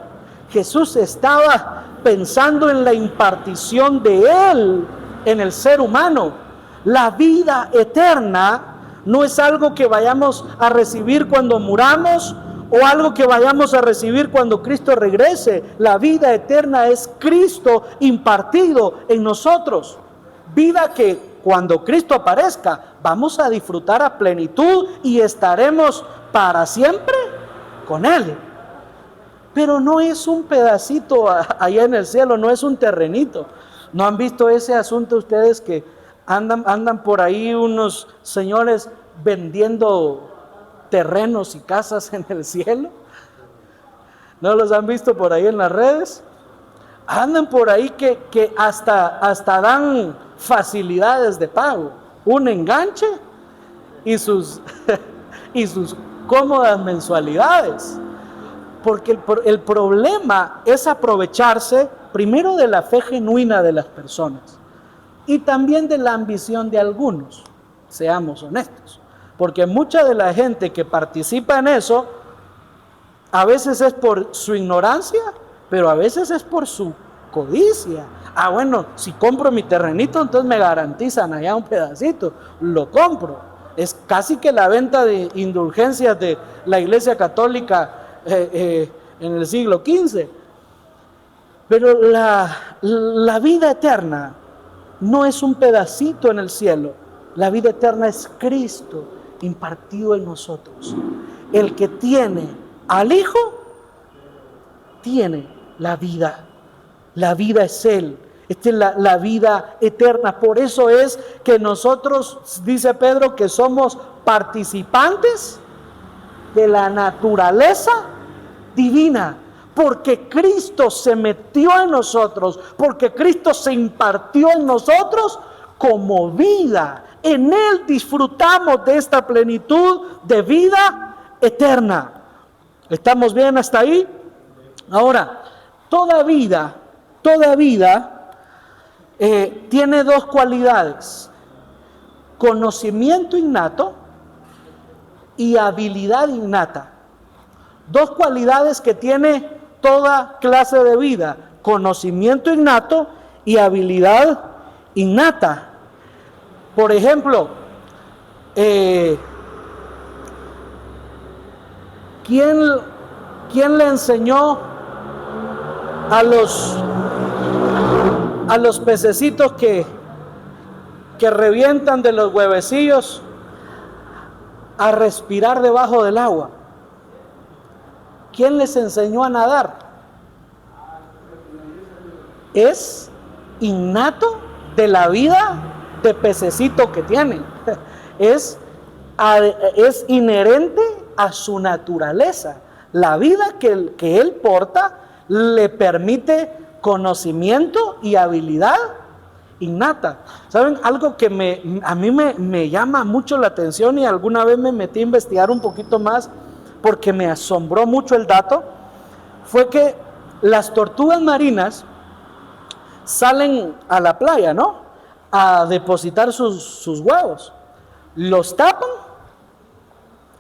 Speaker 1: Jesús estaba pensando en la impartición de Él en el ser humano. La vida eterna no es algo que vayamos a recibir cuando muramos o algo que vayamos a recibir cuando Cristo regrese. La vida eterna es Cristo impartido en nosotros. Vida que cuando Cristo aparezca vamos a disfrutar a plenitud y estaremos para siempre con Él. Pero no es un pedacito allá en el cielo, no es un terrenito. ¿No han visto ese asunto ustedes que andan por ahí unos señores vendiendo terrenos y casas en el cielo? ¿No los han visto por ahí en las redes? Andan por ahí que hasta dan facilidades de pago, un enganche y sus cómodas mensualidades. Porque el problema es aprovecharse primero de la fe genuina de las personas y también de la ambición de algunos, seamos honestos. Porque mucha de la gente que participa en eso, a veces es por su ignorancia, pero a veces es por su codicia. Ah, bueno, si compro mi terrenito, entonces me garantizan allá un pedacito, lo compro. Es casi que la venta de indulgencias de la Iglesia Católica en el siglo XV. Pero la vida eterna no es un pedacito en el cielo. La vida eterna es Cristo impartido en nosotros. El que tiene al Hijo tiene la vida. La vida es Él. Esta es la vida eterna. Por eso es que nosotros, dice Pedro, que somos participantes de la naturaleza divina, porque Cristo se metió en nosotros, porque Cristo se impartió en nosotros como vida. En Él disfrutamos de esta plenitud de vida eterna. ¿Estamos bien hasta ahí? Ahora, toda vida tiene dos cualidades: conocimiento innato y habilidad innata. Dos cualidades que tiene toda clase de vida: conocimiento innato y habilidad innata. Por ejemplo, ¿quién le enseñó a los pececitos que revientan de los huevecillos a respirar debajo del agua? ¿Quién les enseñó a nadar? Es innato de la vida de pececito que tienen. Es inherente a su naturaleza. La vida que él porta le permite conocimiento y habilidad innata. ¿Saben? Algo que a mí me llama mucho la atención, y alguna vez me metí a investigar un poquito más porque me asombró mucho el dato, fue que las tortugas marinas salen a la playa, ¿no?, a depositar sus huevos. Los tapan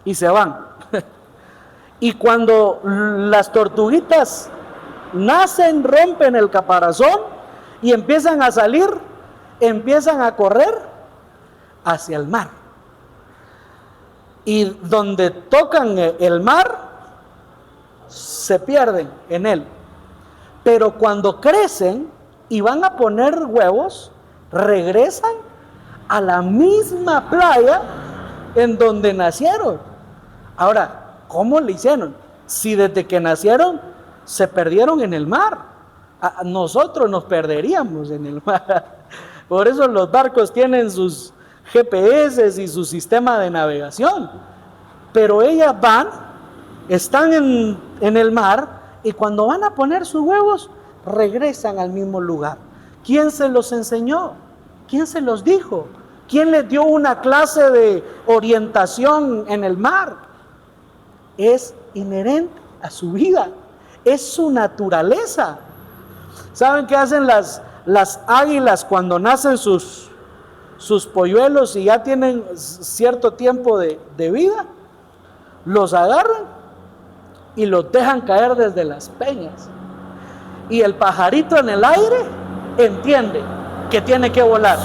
Speaker 1: y se van. Y cuando las tortuguitas nacen, rompen el caparazón y empiezan a salir, empiezan a correr hacia el mar. Y donde tocan el mar, se pierden en él. Pero cuando crecen y van a poner huevos, regresan a la misma playa en donde nacieron. Ahora, ¿cómo le hicieron? Si desde que nacieron se perdieron en el mar, nosotros nos perderíamos en el mar. Por eso los barcos tienen sus GPS y su sistema de navegación. Pero ellas están en el mar, y cuando van a poner sus huevos, regresan al mismo lugar. ¿Quién se los enseñó? ¿Quién se los dijo? ¿Quién les dio una clase de orientación en el mar? Es inherente a su vida, es su naturaleza. ¿Saben qué hacen las águilas cuando nacen sus polluelos y ya tienen cierto tiempo de vida? Los agarran y los dejan caer desde las peñas. Y el pajarito en el aire entiende que tiene que volar.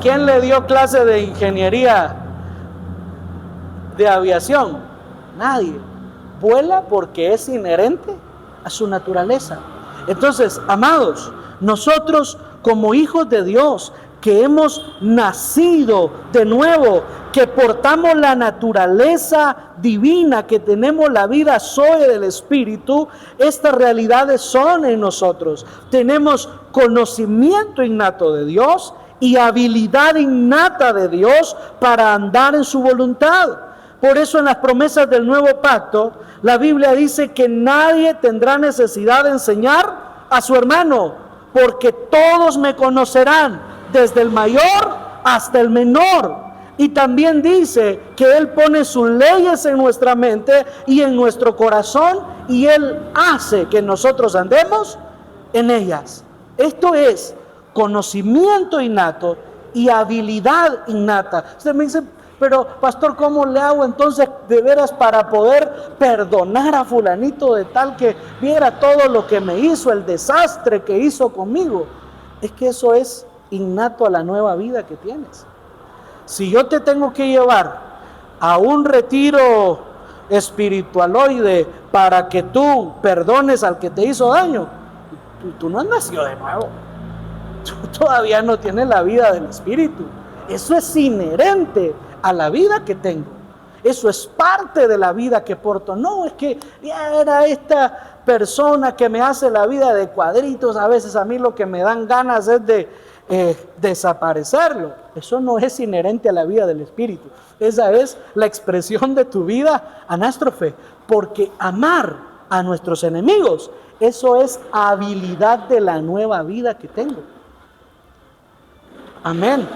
Speaker 1: ¿Quién le dio clase de ingeniería de aviación? Nadie. Vuela porque es inherente a su naturaleza. Entonces, amados, nosotros como hijos de Dios, que hemos nacido de nuevo, que portamos la naturaleza divina, que tenemos la vida Zoe del Espíritu, estas realidades son en nosotros. Tenemos conocimiento innato de Dios y habilidad innata de Dios para andar en su voluntad. Por eso en las promesas del nuevo pacto, la Biblia dice que nadie tendrá necesidad de enseñar a su hermano, porque todos me conocerán, desde el mayor hasta el menor. Y también dice que Él pone sus leyes en nuestra mente y en nuestro corazón, y Él hace que nosotros andemos en ellas. Esto es conocimiento innato y habilidad innata. Usted me dice, pero pastor, ¿cómo le hago entonces de veras para poder perdonar a fulanito de tal que viera todo lo que me hizo, el desastre que hizo conmigo? Es que eso es innato a la nueva vida que tienes. Si yo te tengo que llevar a un retiro espiritualoide para que tú perdones al que te hizo daño, tú no has nacido de nuevo. Tú todavía no tienes la vida del Espíritu. Eso es inherente a la vida que tengo. Eso es parte de la vida que porto. No, es que ya era esta persona que me hace la vida de cuadritos. A veces a mí lo que me dan ganas es de desaparecerlo. Eso no es inherente a la vida del Espíritu. Esa es la expresión de tu vida anástrofe. Porque amar a nuestros enemigos, eso es habilidad de la nueva vida que tengo. Amén.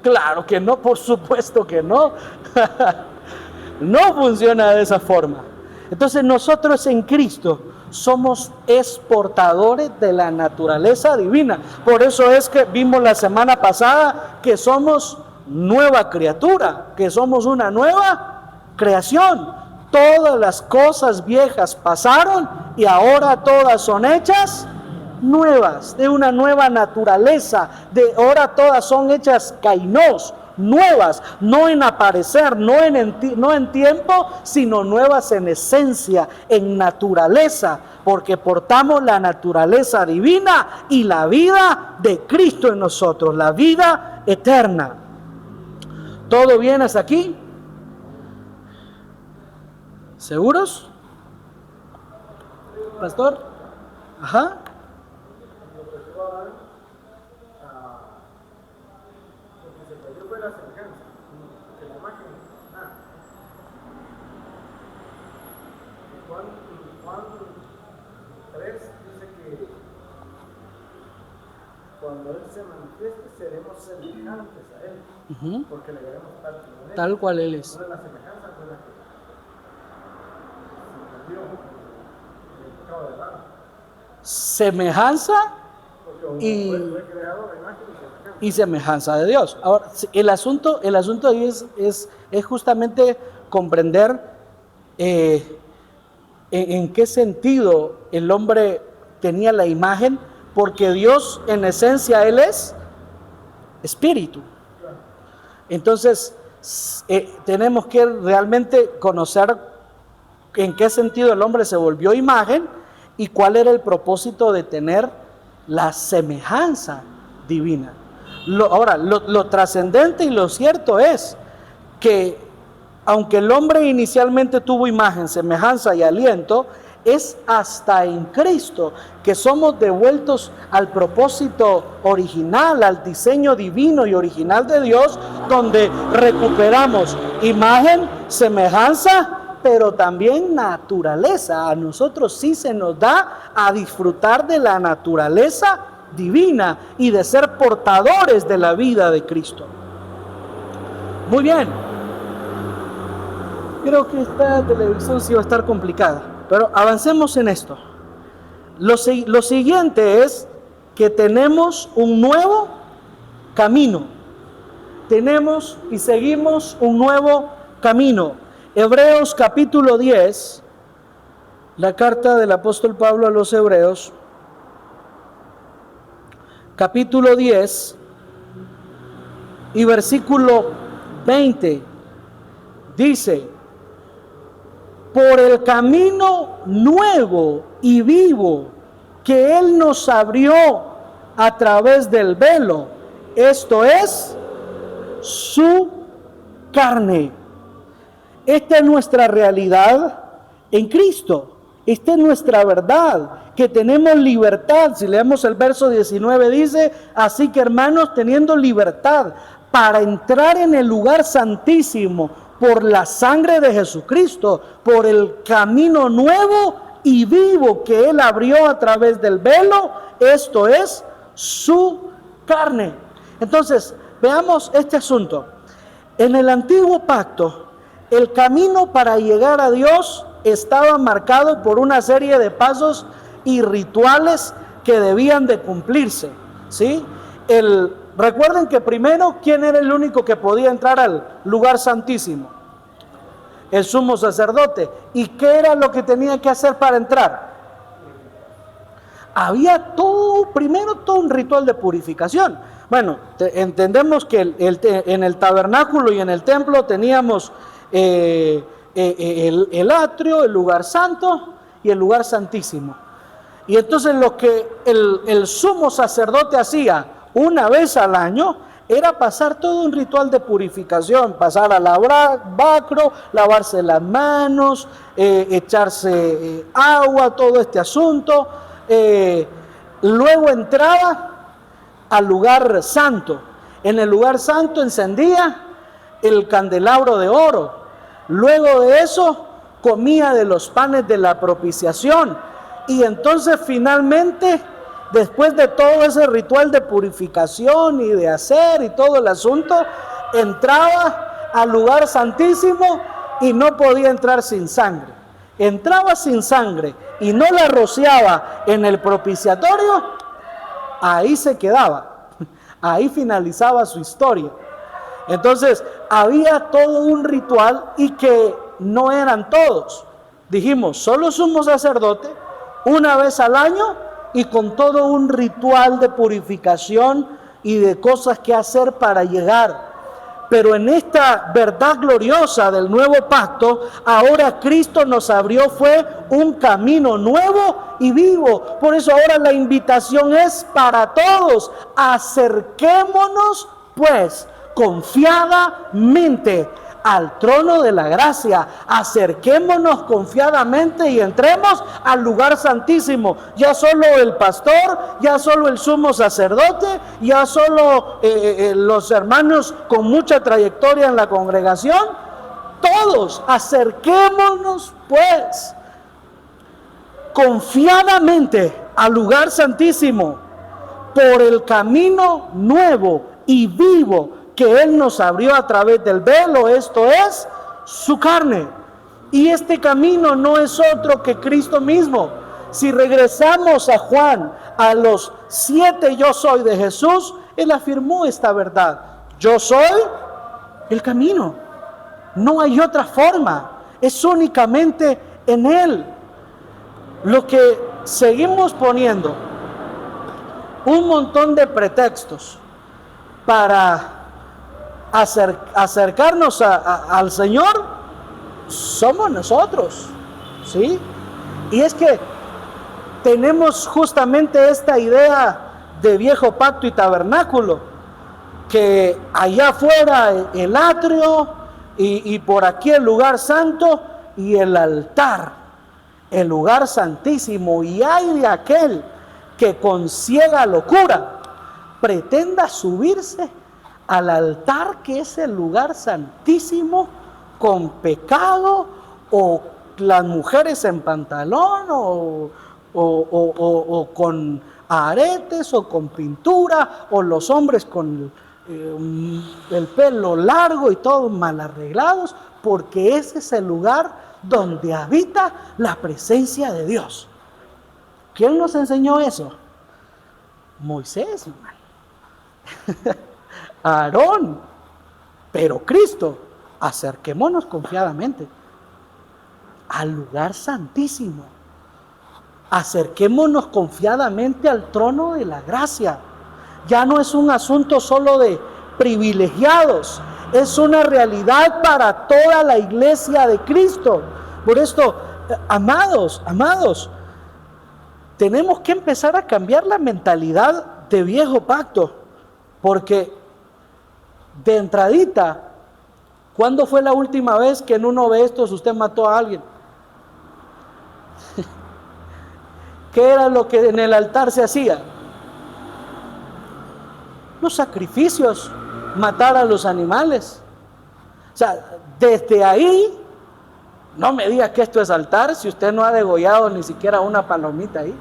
Speaker 1: Claro que no, por supuesto que no. No funciona de esa forma. Entonces nosotros en Cristo somos exportadores de la naturaleza divina. Por eso es que vimos la semana pasada que somos nueva criatura, que somos una nueva creación. Todas las cosas viejas pasaron y ahora todas son hechas nuevas, de una nueva naturaleza. De ahora todas son hechas kainos, nuevas, no en aparecer, no en tiempo, sino nuevas en esencia, en naturaleza, porque portamos la naturaleza divina y la vida de Cristo en nosotros, la vida eterna. ¿Todo bien hasta aquí? ¿Seguros? ¿Pastor? Ajá.
Speaker 3: Juan 3 dice que cuando Él se manifieste seremos semejantes a Él, porque le veremos
Speaker 1: tal cual Él es.
Speaker 3: No es la semejanza, no es la que se perdió el pecado de Adán.
Speaker 1: Semejanza y semejanza de Dios. Ahora, el asunto ahí es justamente comprender en qué sentido el hombre tenía la imagen, porque Dios en esencia Él es espíritu. Entonces tenemos que realmente conocer en qué sentido el hombre se volvió imagen ¿Y cuál era el propósito de tener la semejanza divina? Ahora, lo trascendente y lo cierto es que aunque el hombre inicialmente tuvo imagen, semejanza y aliento, es hasta en Cristo que somos devueltos al propósito original, al diseño divino y original de Dios, donde recuperamos imagen, semejanza, pero también naturaleza. A nosotros sí se nos da a disfrutar de la naturaleza divina y de ser portadores de la vida de Cristo. Muy bien. Creo que esta televisión sí va a estar complicada, pero avancemos en esto. Lo siguiente es que tenemos un nuevo camino. Tenemos y seguimos un nuevo camino. Hebreos capítulo 10, la carta del apóstol Pablo a los Hebreos, capítulo 10 y versículo 20, dice: por el camino nuevo y vivo que Él nos abrió a través del velo, esto es, su carne. Esta es nuestra realidad en Cristo. Esta es nuestra verdad, que tenemos libertad. Si leemos el verso 19 dice: así que hermanos, teniendo libertad para entrar en el lugar santísimo por la sangre de Jesucristo, por el camino nuevo y vivo que Él abrió a través del velo, esto es, su carne. Entonces, veamos este asunto. En el antiguo pacto, el camino para llegar a Dios estaba marcado por una serie de pasos y rituales que debían de cumplirse, ¿sí? Recuerden que primero, ¿quién era el único que podía entrar al lugar santísimo? El sumo sacerdote. ¿Y qué era lo que tenía que hacer para entrar? Había primero todo un ritual de purificación. Bueno, entendemos que en el tabernáculo y en el templo teníamos el atrio, el lugar santo y el lugar santísimo. Y entonces lo que el sumo sacerdote hacía una vez al año era pasar todo un ritual de purificación, pasar a lavacro, lavarse las manos, echarse agua, todo este asunto. Luego entraba al lugar santo. En el lugar santo encendía el candelabro de oro. Luego de eso comía de los panes de la propiciación. Y entonces finalmente, después de todo ese ritual de purificación y de hacer y todo el asunto, entraba al lugar santísimo y no podía entrar sin sangre. Entraba sin sangre y no la rociaba en el propiciatorio, ahí se quedaba, ahí finalizaba su historia. Entonces había todo un ritual y que no eran todos. Dijimos, solo sumo sacerdote, una vez al año y con todo un ritual de purificación y de cosas que hacer para llegar. Pero en esta verdad gloriosa del nuevo pacto, ahora Cristo nos abrió fue un camino nuevo y vivo. Por eso ahora la invitación es para todos. Acerquémonos pues confiadamente al trono de la gracia. Acerquémonos confiadamente y entremos al lugar santísimo. Ya solo el pastor, ya solo el sumo sacerdote, ya solo los hermanos con mucha trayectoria en la congregación. Todos acerquémonos pues confiadamente al lugar santísimo por el camino nuevo y vivo que Él nos abrió a través del velo, esto es, su carne. Y este camino no es otro que Cristo mismo. Si regresamos a Juan, a los 7 yo soy de Jesús, Él afirmó esta verdad. Yo soy el camino. No hay otra forma. Es únicamente en Él. Lo que seguimos poniendo un montón de pretextos para acercarnos al Señor somos nosotros, ¿sí? Y es que tenemos justamente esta idea de viejo pacto y tabernáculo, que allá afuera el atrio y por aquí el lugar santo y el altar, el lugar santísimo. Y hay de aquel que con ciega locura pretenda subirse al altar, que es el lugar santísimo, con pecado, o las mujeres en pantalón, o con aretes, o con pintura, o los hombres con el pelo largo y todos mal arreglados, porque ese es el lugar donde habita la presencia de Dios. ¿Quién nos enseñó eso? Moisés, hermano. Aarón. Pero Cristo, acerquémonos confiadamente al lugar santísimo. Acerquémonos confiadamente al trono de la gracia. Ya no es un asunto solo de privilegiados, es una realidad para toda la iglesia de Cristo. Por esto, amados, tenemos que empezar a cambiar la mentalidad de viejo pacto, porque de entradita, ¿cuándo fue la última vez que en uno de estos usted mató a alguien? ¿Qué era lo que en el altar se hacía? Los sacrificios, matar a los animales. O sea, desde ahí, no me diga que esto es altar si usted no ha degollado ni siquiera una palomita ahí.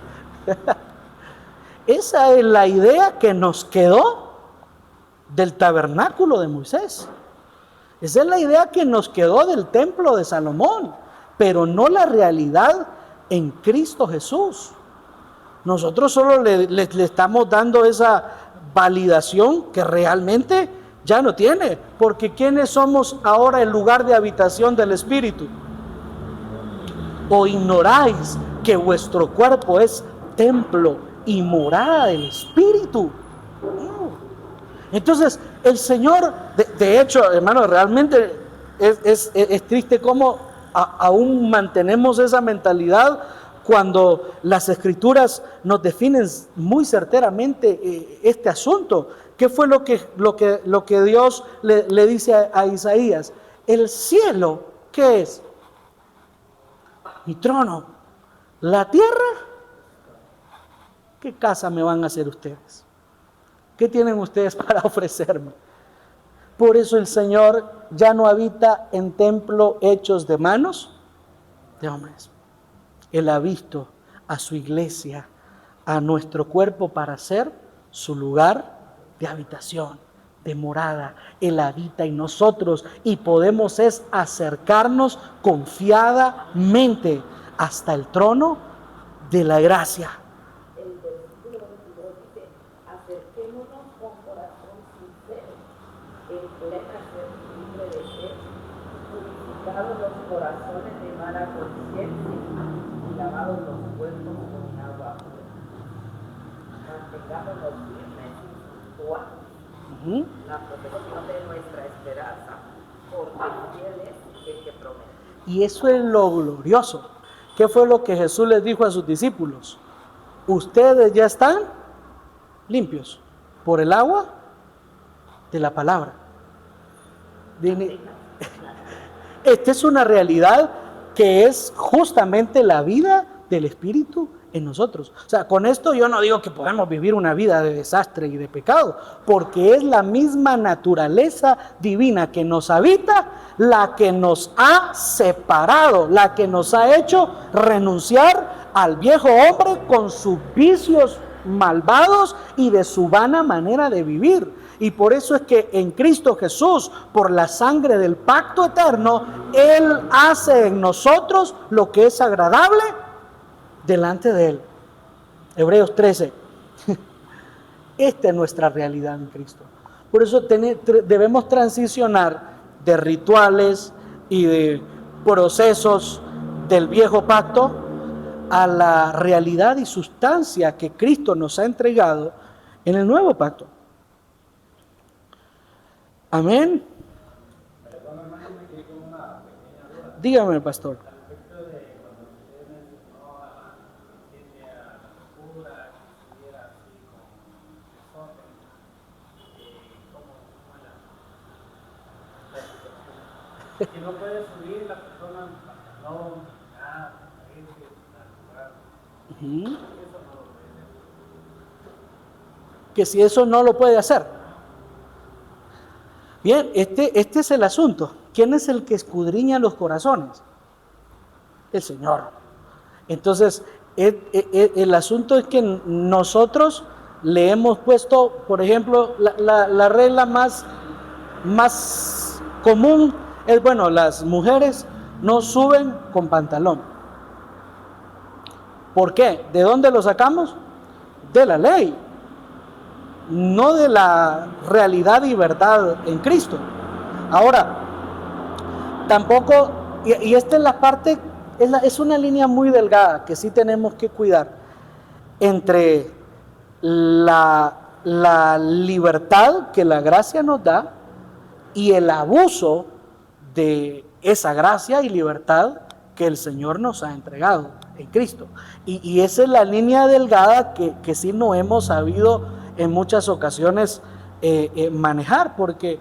Speaker 1: Esa es la idea que nos quedó del tabernáculo de Moisés. Esa es la idea que nos quedó del templo de Salomón, pero no la realidad en Cristo Jesús. Nosotros solo le estamos dando esa validación que realmente ya no tiene, porque ¿quiénes somos ahora el lugar de habitación del Espíritu? ¿O ignoráis que vuestro cuerpo es templo y morada del Espíritu? Entonces, el Señor, de hecho, hermano, realmente es triste cómo aún mantenemos esa mentalidad cuando las Escrituras nos definen muy certeramente este asunto. ¿Qué fue lo que Dios le dice a Isaías? El cielo, ¿qué es? Mi trono. La tierra, ¿qué casa me van a hacer ustedes? ¿Qué tienen ustedes para ofrecerme? Por eso el Señor ya no habita en templos hechos de manos de hombres. Él ha visto a su iglesia, a nuestro cuerpo, para ser su lugar de habitación, de morada. Él habita en nosotros y podemos acercarnos confiadamente hasta el trono de la gracia.
Speaker 4: El versículo 22 dice: acerquémonos con corazón sincero, en plena certidumbre de fe, purificados los corazones de mala conciencia y lavados los cuerpos con agua pura. Mantengámonos firmes y puntuales la protección de nuestra esperanza, porque fiel es el que promete.
Speaker 1: Y eso es lo glorioso. ¿Qué fue lo que Jesús les dijo a sus discípulos? Ustedes ya están limpios por el agua de la palabra. Esta es una realidad que es justamente la vida del Espíritu en nosotros. O sea, con esto yo no digo que podemos vivir una vida de desastre y de pecado, porque es la misma naturaleza divina que nos habita la que nos ha separado, la que nos ha hecho renunciar al viejo hombre con sus vicios malvados y de su vana manera de vivir. Y por eso es que en Cristo Jesús, por la sangre del pacto eterno, Él hace en nosotros lo que es agradable delante de Él. Hebreos 13. Esta es nuestra realidad en Cristo. Por eso debemos transicionar de rituales y de procesos del viejo pacto a la realidad y sustancia que Cristo nos ha entregado en el nuevo pacto. Amén. Dígame, pastor.
Speaker 5: Que no puede subir la persona al pantalón, nada,
Speaker 1: Ujú. Que si eso no lo puede hacer. Bien, este es el asunto. ¿Quién es el que escudriña los corazones? El Señor. Entonces, el asunto es que nosotros le hemos puesto, por ejemplo, la regla más común es, bueno, las mujeres no suben con pantalón. ¿Por qué? ¿De dónde lo sacamos? De la ley, no de la realidad y verdad en Cristo. Ahora, tampoco, y esta es la parte, es una línea muy delgada que sí tenemos que cuidar entre la libertad que la gracia nos da y el abuso de esa gracia y libertad que el Señor nos ha entregado en Cristo. Y esa es la línea delgada que sí no hemos sabido en muchas ocasiones manejar, porque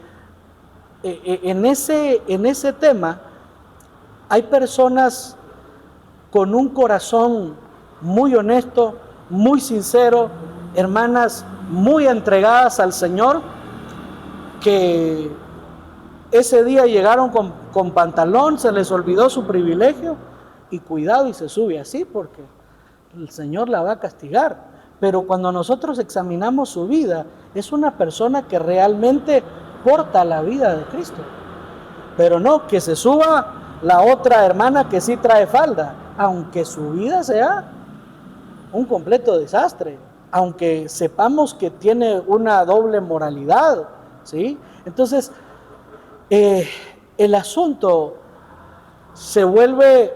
Speaker 1: en ese tema hay personas con un corazón muy honesto, muy sincero, hermanas muy entregadas al Señor, que ese día llegaron con pantalón, se les olvidó su privilegio, y cuidado y se sube así porque el Señor la va a castigar. Pero cuando nosotros examinamos su vida, es una persona que realmente porta la vida de Cristo. Pero no que se suba la otra hermana que sí trae falda, aunque su vida sea un completo desastre, aunque sepamos que tiene una doble moralidad, ¿sí? Entonces, el asunto se vuelve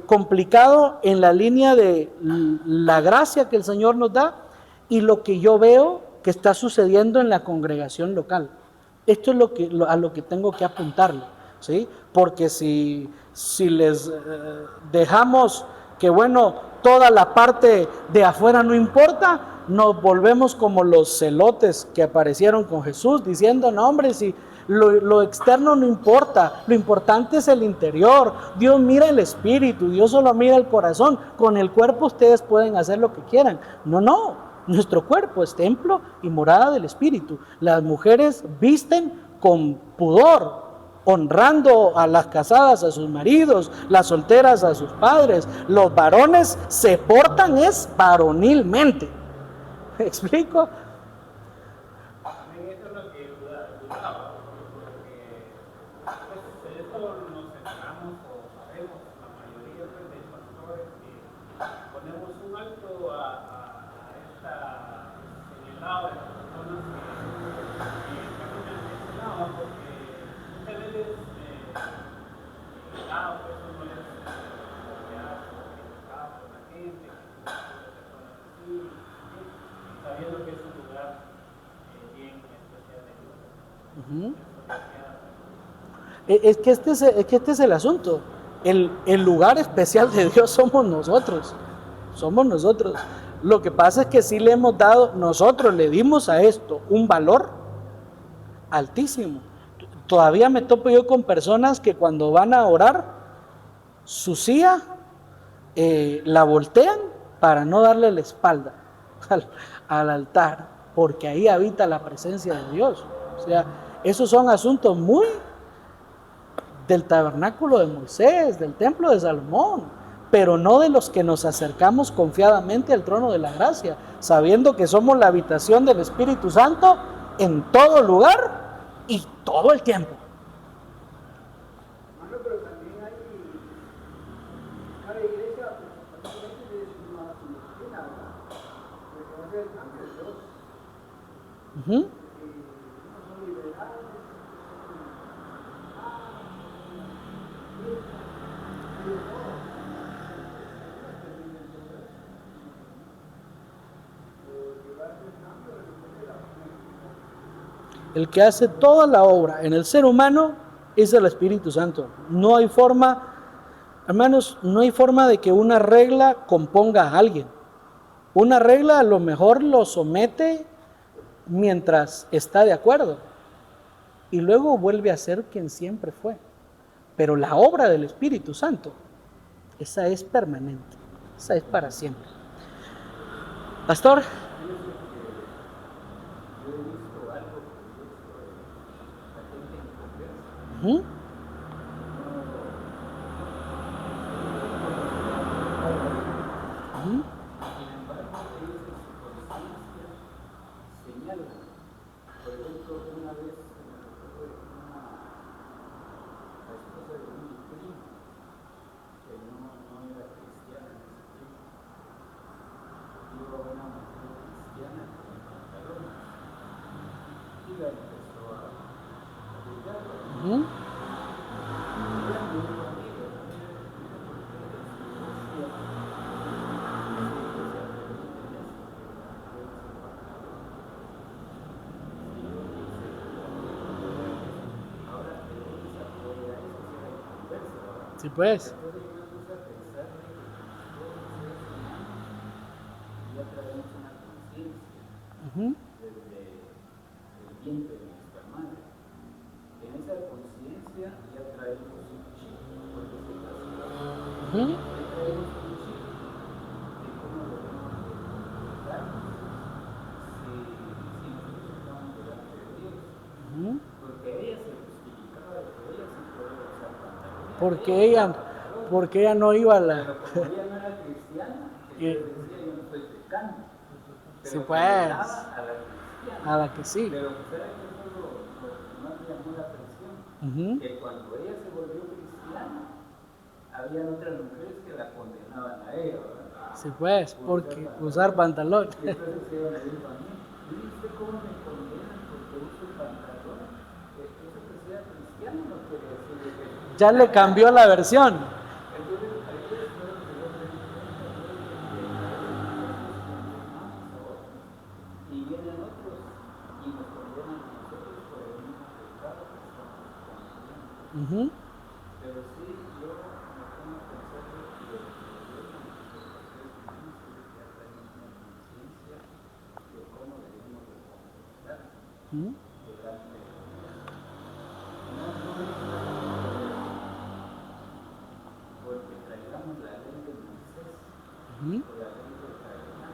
Speaker 1: complicado en la línea de la gracia que el Señor nos da y lo que yo veo que está sucediendo en la congregación local. Esto es a lo que tengo que apuntarle, ¿sí? Porque si les dejamos que, bueno, toda la parte de afuera no importa, nos volvemos como los celotes que aparecieron con Jesús diciendo, no hombre, si lo externo no importa, lo importante es el interior. Dios mira el espíritu, Dios solo mira el corazón. Con el cuerpo ustedes pueden hacer lo que quieran. No, nuestro cuerpo es templo y morada del espíritu. Las mujeres visten con pudor, honrando a las casadas a sus maridos, las solteras a sus padres. Los varones se portan varonilmente. ¿Me explico?
Speaker 5: Eso es lo que dudaba, porque pues, esto nos centramos o sabemos, la mayoría pues, de pastores que ponemos un alto a esta señalado de las personas que caminan de este lado, porque muchas veces pues uno es confiado por la gente, que personas así, sabiendo que es un lugar bien especial de Dios.
Speaker 1: Es que este es el asunto. El lugar especial de Dios somos nosotros. Somos nosotros. Lo que pasa es que sí le hemos dado, nosotros le dimos a esto un valor altísimo. Todavía me topo yo con personas que cuando van a orar, su silla la voltean para no darle la espalda al altar, porque ahí habita la presencia de Dios. O sea, esos son asuntos muy del tabernáculo de Moisés, del templo de Salomón, pero no de los que nos acercamos confiadamente al trono de la gracia, sabiendo que somos la habitación del Espíritu Santo en todo lugar y todo el tiempo.
Speaker 5: Pero también hay cada iglesia, particularmente tiene su disciplina, ¿verdad? Porque va a ser el cambio de Dios.
Speaker 1: Uh-huh.
Speaker 5: Unos son liberales,
Speaker 1: El que hace toda la obra en el ser humano es el Espíritu Santo. No hay forma, hermanos, no hay forma de que una regla componga a alguien. Una regla a lo mejor lo somete mientras está de acuerdo, y luego vuelve a ser quien siempre fue. Pero la obra del Espíritu Santo, esa es permanente, esa es para siempre. Pastor. ¿Mm? ¿Mm? Sí, pues. Uh-huh. Uh-huh. Uh-huh. Porque ella no iba a la... Sí, pues, a la que sí. Uh-huh.
Speaker 2: Que cuando ella se volvió cristiana, había otras mujeres que la condenaban a ella, ¿verdad?
Speaker 1: Sí, pues, porque usar pantalón.
Speaker 2: Y entonces ella me dijo a mí, ¿y usted cómo me condenan porque uso pantalón? ¿Eso que sea cristiano no quiere decir que...
Speaker 1: Ya le cambió la versión.
Speaker 2: Entonces, ahí es lo que yo me di cuenta, y vienen otros y nos condenan a nosotros por el mismo pecado que estamos cometiendo.
Speaker 1: Uh-huh.
Speaker 2: Pero sí, yo me pongo a pensar que lo que Dios nos hace es que ya traemos una conciencia de cómo debemos de comportarnos
Speaker 1: Uh-huh.
Speaker 2: delante de Dios. Porque traigamos la ley de Moisés
Speaker 1: Uh-huh.
Speaker 2: o la ley de Cainán.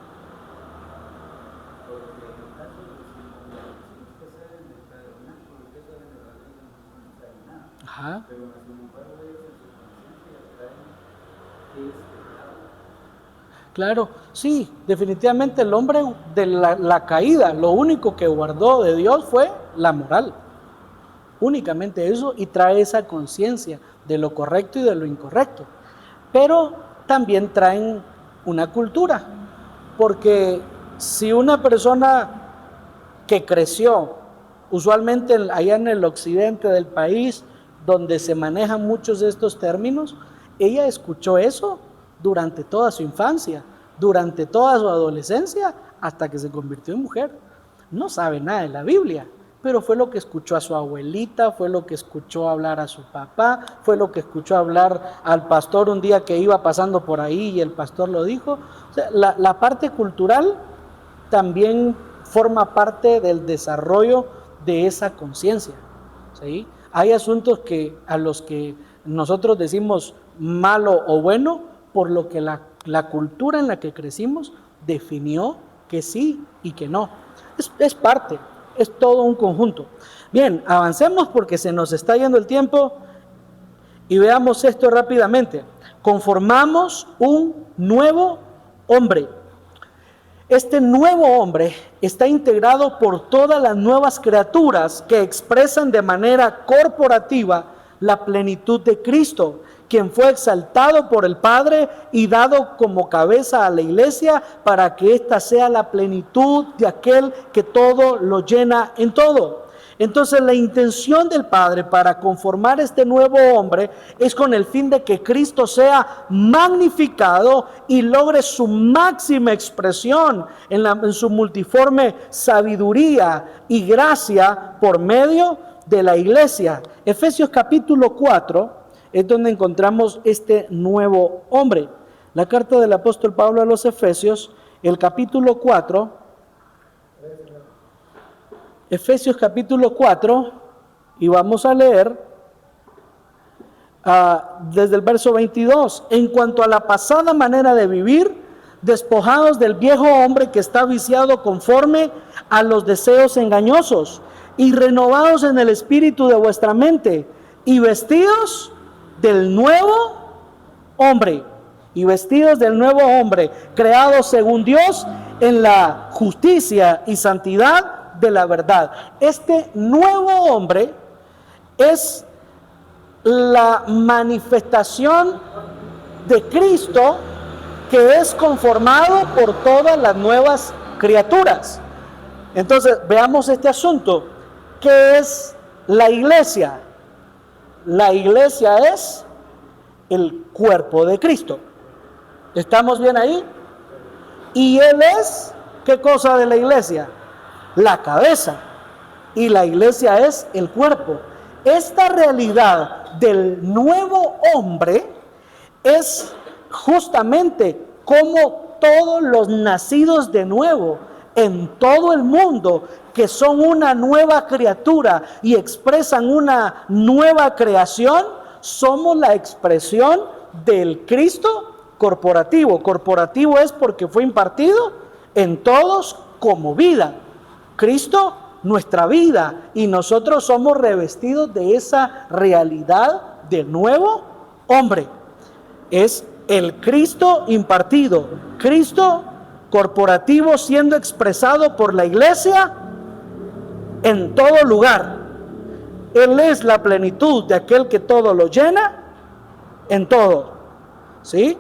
Speaker 2: Porque en el caso de los circuncisivos que saben del tabernáculo, que saben de la ley de Moisés, no saben nada.
Speaker 1: Ajá.
Speaker 2: Pero sin embargo ellos en su conciencia traen este pecado.
Speaker 1: Claro, sí, definitivamente el hombre de la caída, lo único que guardó de Dios fue la moral. Únicamente eso, y trae esa conciencia de lo correcto y de lo incorrecto. Pero también traen una cultura, porque si una persona que creció, usualmente allá en el occidente del país, donde se manejan muchos de estos términos, ella escuchó eso durante toda su infancia, durante toda su adolescencia, hasta que se convirtió en mujer. No sabe nada de la Biblia, pero fue lo que escuchó a su abuelita, fue lo que escuchó hablar a su papá, fue lo que escuchó hablar al pastor un día que iba pasando por ahí y el pastor lo dijo. O sea, la parte cultural también forma parte del desarrollo de esa conciencia, ¿sí? Hay asuntos a los que nosotros decimos malo o bueno, por lo que la cultura en la que crecimos definió que sí y que no. Es parte, es todo un conjunto. Bien, avancemos porque se nos está yendo el tiempo y veamos esto rápidamente. Conformamos un nuevo hombre. Este nuevo hombre está integrado por todas las nuevas criaturas que expresan de manera corporativa la plenitud de Cristo, quien fue exaltado por el Padre y dado como cabeza a la iglesia para que ésta sea la plenitud de aquel que todo lo llena en todo. Entonces la intención del Padre para conformar este nuevo hombre es con el fin de que Cristo sea magnificado y logre su máxima expresión en su multiforme sabiduría y gracia por medio de la iglesia. Efesios capítulo 4 es donde encontramos este nuevo hombre. La carta del apóstol Pablo a los Efesios, el capítulo 4, Efesios capítulo 4 Y vamos a leer desde el verso 22. En cuanto a la pasada manera de vivir, despojados del viejo hombre que está viciado conforme a los deseos engañosos, y renovados en el espíritu de vuestra mente, y vestidos del nuevo hombre, creado según Dios en la justicia y santidad de la verdad. Este nuevo hombre es la manifestación de Cristo, que es conformado por todas las nuevas criaturas. Entonces, veamos este asunto. ¿Qué es la iglesia? La iglesia es el cuerpo de Cristo. ¿Estamos bien ahí? Y Él es, ¿qué cosa de la iglesia? La cabeza. Y la iglesia es el cuerpo. Esta realidad del nuevo hombre es justamente como todos los nacidos de nuevo en todo el mundo, que son una nueva criatura y expresan una nueva creación, somos la expresión del Cristo corporativo. Corporativo es porque fue impartido en todos como vida. Cristo, nuestra vida, y nosotros somos revestidos de esa realidad del nuevo hombre. Es el Cristo impartido, Cristo corporativo siendo expresado por la iglesia en todo lugar. Él es la plenitud de aquel que todo lo llena en todo. ¿Sí?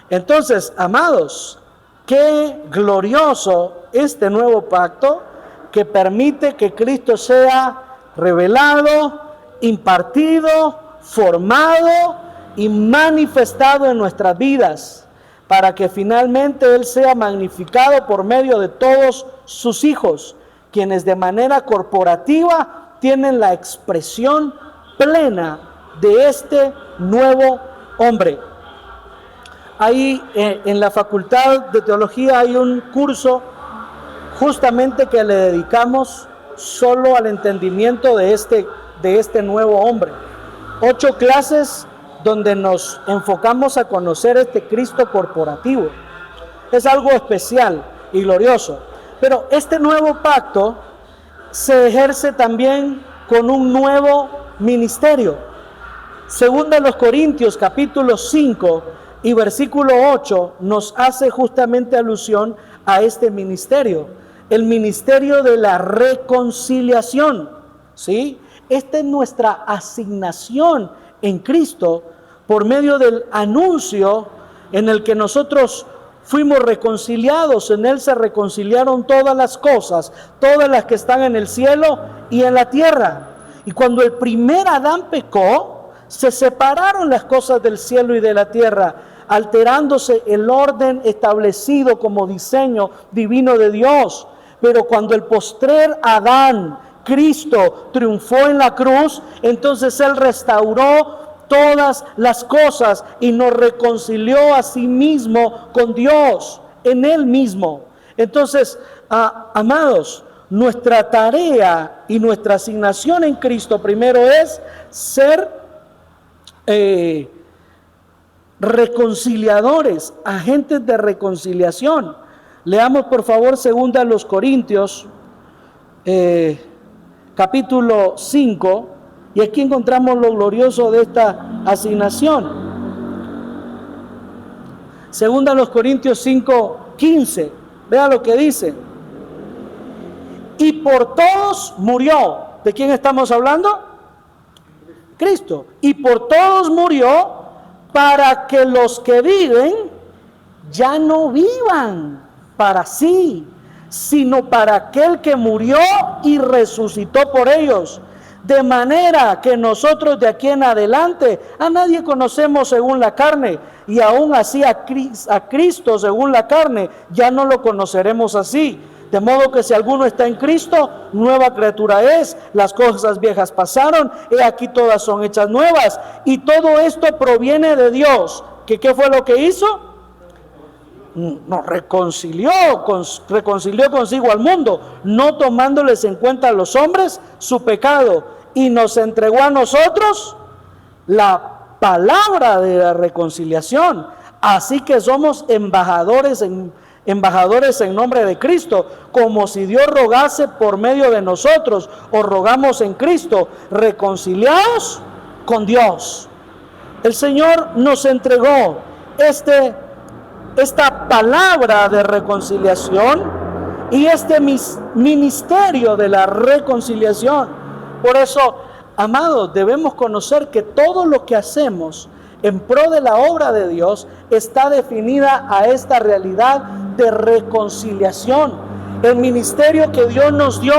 Speaker 1: Entonces, amados, qué glorioso este nuevo pacto que permite que Cristo sea revelado, impartido, formado y manifestado en nuestras vidas, para que finalmente Él sea magnificado por medio de todos sus hijos, quienes de manera corporativa tienen la expresión plena de este nuevo hombre. Ahí en la Facultad de Teología hay un curso justamente que le dedicamos solo al entendimiento de este nuevo hombre. 8 clases donde nos enfocamos a conocer este Cristo corporativo. Es algo especial y glorioso. Pero este nuevo pacto se ejerce también con un nuevo ministerio. Segunda de los Corintios, capítulo 5 y versículo 8, nos hace justamente alusión a este ministerio. El ministerio de la reconciliación. ¿Sí? Esta es nuestra asignación en Cristo por medio del anuncio en el que nosotros fuimos reconciliados. En Él se reconciliaron todas las cosas, todas las que están en el cielo y en la tierra. Y cuando el primer Adán pecó, se separaron las cosas del cielo y de la tierra, alterándose el orden establecido como diseño divino de Dios. Pero cuando el postrer Adán, Cristo, triunfó en la cruz, entonces Él restauró todas las cosas y nos reconcilió a sí mismo con Dios, en Él mismo. Entonces, amados, nuestra tarea y nuestra asignación en Cristo primero es ser reconciliadores, agentes de reconciliación. Leamos por favor 2 Corintios capítulo 5, y aquí encontramos lo glorioso de esta asignación. 2 Corintios 5, 15. Vea lo que dice. Y por todos murió. ¿De quién estamos hablando? Cristo. Y por todos murió para que los que viven ya no vivan para sí, sino para aquel que murió y resucitó por ellos. De manera que nosotros de aquí en adelante a nadie conocemos según la carne, y aún así a Cristo según la carne ya no lo conoceremos así. De modo que si alguno está en Cristo, nueva criatura es, las cosas viejas pasaron, he aquí todas son hechas nuevas. Y todo esto proviene de Dios, que ¿qué fue lo que hizo? Nos reconcilió consigo al mundo, no tomándoles en cuenta a los hombres su pecado, y nos entregó a nosotros la palabra de la reconciliación. Así que somos embajadores en nombre de Cristo, como si Dios rogase por medio de nosotros. Os rogamos en Cristo, reconciliados con Dios. El Señor nos entregó esta palabra de reconciliación y este ministerio de la reconciliación. Por eso, amados, debemos conocer que todo lo que hacemos en pro de la obra de Dios está definida a esta realidad de reconciliación. El ministerio que Dios nos dio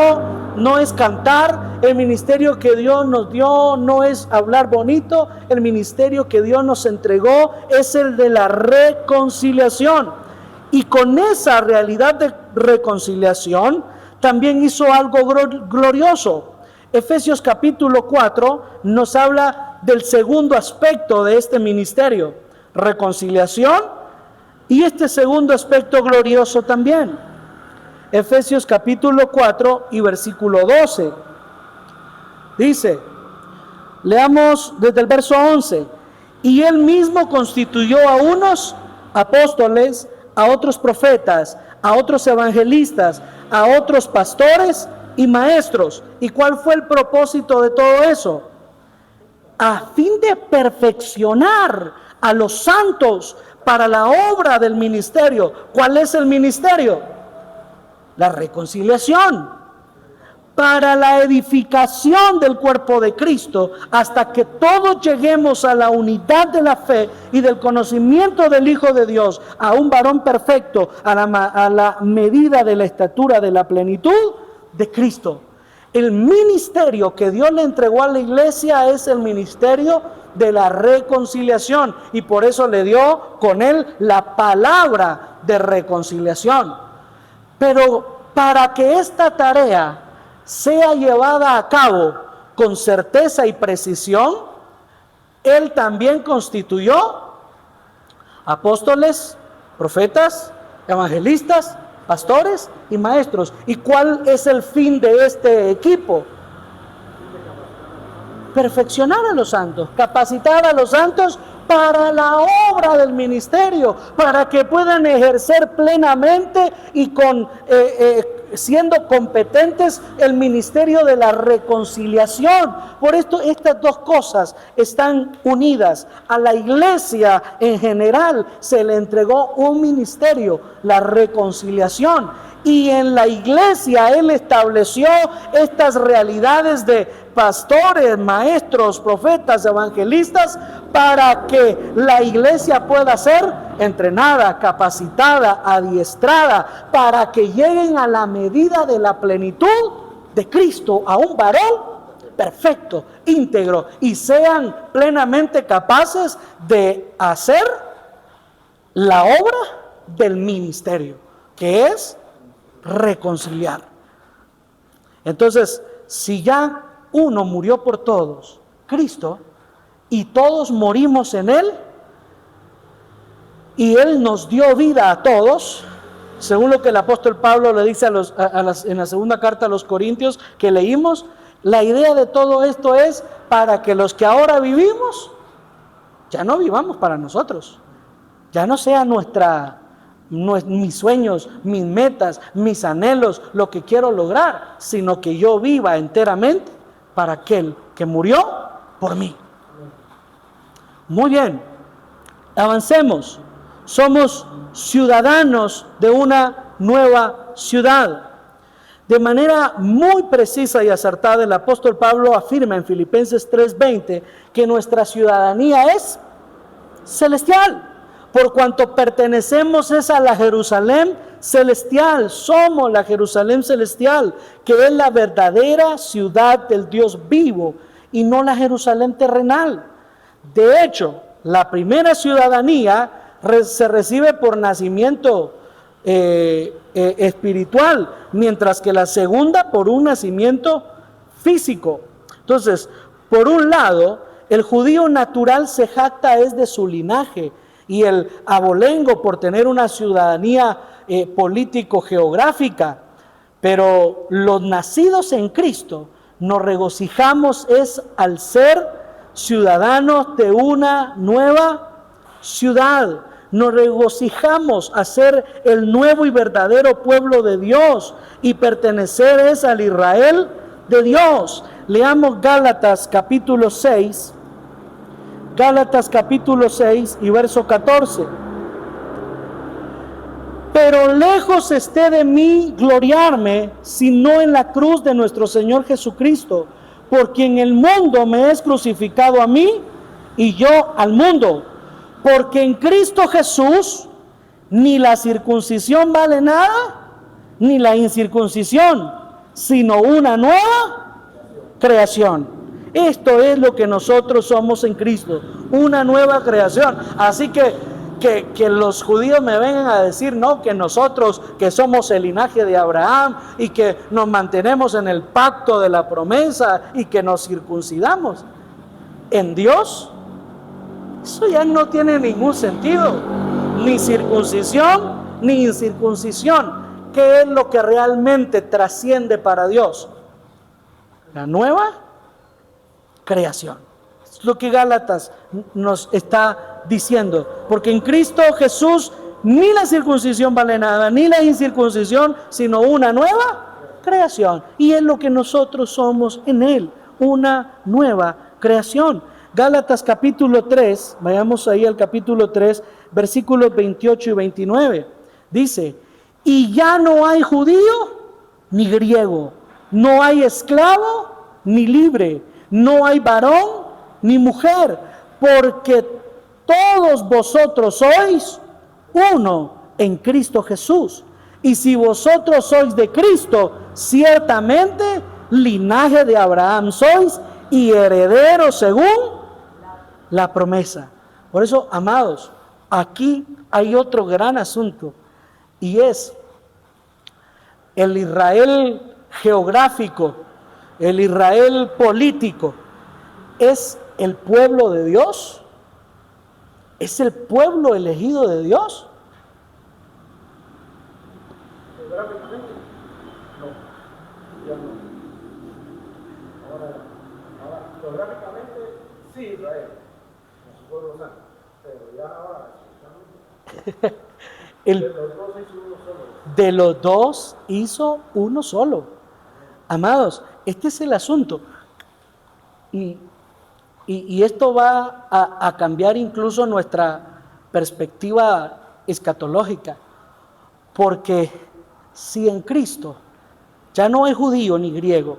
Speaker 1: no es cantar, el ministerio que Dios nos dio no es hablar bonito, el ministerio que Dios nos entregó es el de la reconciliación. Y con esa realidad de reconciliación también hizo algo glorioso. Efesios capítulo 4 nos habla del segundo aspecto de este ministerio, reconciliación, y este segundo aspecto glorioso también. Efesios capítulo 4 y versículo 12. Dice, leamos desde el verso 11. Y él mismo constituyó a unos apóstoles, a otros profetas, a otros evangelistas, a otros pastores y maestros. ¿Y cuál fue el propósito de todo eso? A fin de perfeccionar a los santos para la obra del ministerio. ¿Cuál es el ministerio? La reconciliación. Para la edificación del cuerpo de Cristo, hasta que todos lleguemos a la unidad de la fe y del conocimiento del Hijo de Dios, a un varón perfecto, a la medida de la estatura de la plenitud de Cristo. El ministerio que Dios le entregó a la iglesia es el ministerio de la reconciliación, y por eso le dio con él la palabra de reconciliación. Pero para que esta tarea sea llevada a cabo con certeza y precisión, él también constituyó apóstoles, profetas, evangelistas, pastores y maestros. ¿Y cuál es el fin de este equipo? Perfeccionar a los santos, capacitar a los santos para la obra del ministerio, para que puedan ejercer plenamente y siendo competentes el ministerio de la reconciliación. Por esto estas dos cosas están unidas. A la iglesia en general se le entregó un ministerio, la reconciliación. Y en la iglesia él estableció estas realidades de pastores, maestros, profetas, evangelistas, para que la iglesia pueda ser entrenada, capacitada, adiestrada, para que lleguen a la medida de la plenitud de Cristo, a un varón perfecto, íntegro, y sean plenamente capaces de hacer la obra del ministerio, que es reconciliar. Entonces, si ya uno murió por todos, Cristo, y todos morimos en Él, y Él nos dio vida a todos, según lo que el apóstol Pablo le dice en la segunda carta a los Corintios que leímos, la idea de todo esto es para que los que ahora vivimos, ya no vivamos para nosotros, ya no sea mis sueños, mis metas, mis anhelos, lo que quiero lograr, sino que yo viva enteramente para aquel que murió por mí. Muy bien, avancemos. Somos ciudadanos de una nueva ciudad. De manera muy precisa y acertada, el apóstol Pablo afirma en Filipenses 3:20 que nuestra ciudadanía es celestial. Por cuanto pertenecemos es a la Jerusalén celestial, somos la Jerusalén celestial, que es la verdadera ciudad del Dios vivo y no la Jerusalén terrenal. De hecho, la primera ciudadanía se recibe por nacimiento espiritual, mientras que la segunda por un nacimiento físico. Entonces, por un lado, el judío natural se jacta es de su linaje, y el abolengo por tener una ciudadanía político-geográfica, pero los nacidos en Cristo nos regocijamos es al ser ciudadanos de una nueva ciudad. Nos regocijamos a ser el nuevo y verdadero pueblo de Dios y pertenecer es al Israel de Dios. Leamos Gálatas capítulo 6. Gálatas capítulo 6 y verso 14. Pero lejos esté de mí gloriarme, sino en la cruz de nuestro Señor Jesucristo, por quien el mundo me es crucificado a mí y yo al mundo. Porque en Cristo Jesús ni la circuncisión vale nada, ni la incircuncisión, sino una nueva creación. Esto es lo que nosotros somos en Cristo, una nueva creación. Así que los judíos me vengan a decir, no, que nosotros que somos el linaje de Abraham y que nos mantenemos en el pacto de la promesa y que nos circuncidamos en Dios, eso ya no tiene ningún sentido, ni circuncisión ni incircuncisión. ¿Qué es lo que realmente trasciende para Dios? La nueva creación. Es lo que Gálatas nos está diciendo, porque en Cristo Jesús ni la circuncisión vale nada, ni la incircuncisión, sino una nueva creación. Y es lo que nosotros somos en Él, una nueva creación. Gálatas capítulo 3, vayamos ahí al capítulo 3, versículos 28 y 29. Dice, y ya no hay judío ni griego, no hay esclavo ni libre, no hay varón ni mujer, porque todos vosotros sois uno en Cristo Jesús. Y si vosotros sois de Cristo, ciertamente linaje de Abraham sois y herederos según la promesa. Por eso, amados, aquí hay otro gran asunto, y es el Israel geográfico, el Israel político. ¿Es el pueblo de Dios? ¿Es el pueblo elegido de Dios?
Speaker 3: Geográficamente, no, ya no. Ahora, geográficamente, sí, Israel, nuestro pueblo santo, pero ya ahora,
Speaker 1: de los dos hizo uno solo. Amados, este es el asunto. Y esto va a cambiar incluso nuestra perspectiva escatológica. Porque si en Cristo ya no es judío ni griego,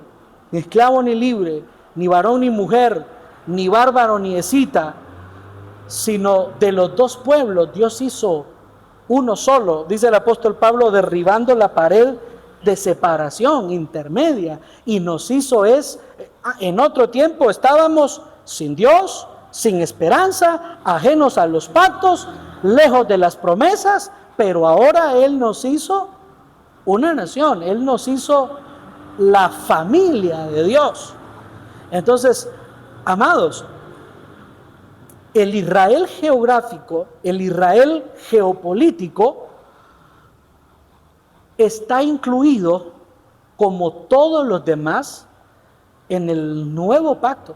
Speaker 1: ni esclavo ni libre, ni varón ni mujer, ni bárbaro ni escita, sino de los dos pueblos Dios hizo uno solo, dice el apóstol Pablo, derribando la pared de separación intermedia, y nos hizo en otro tiempo estábamos sin Dios, sin esperanza, ajenos a los pactos, lejos de las promesas, pero ahora Él nos hizo una nación, Él nos hizo la familia de Dios. Entonces, amados, el Israel geográfico, el Israel geopolítico, está incluido, como todos los demás, en el nuevo pacto.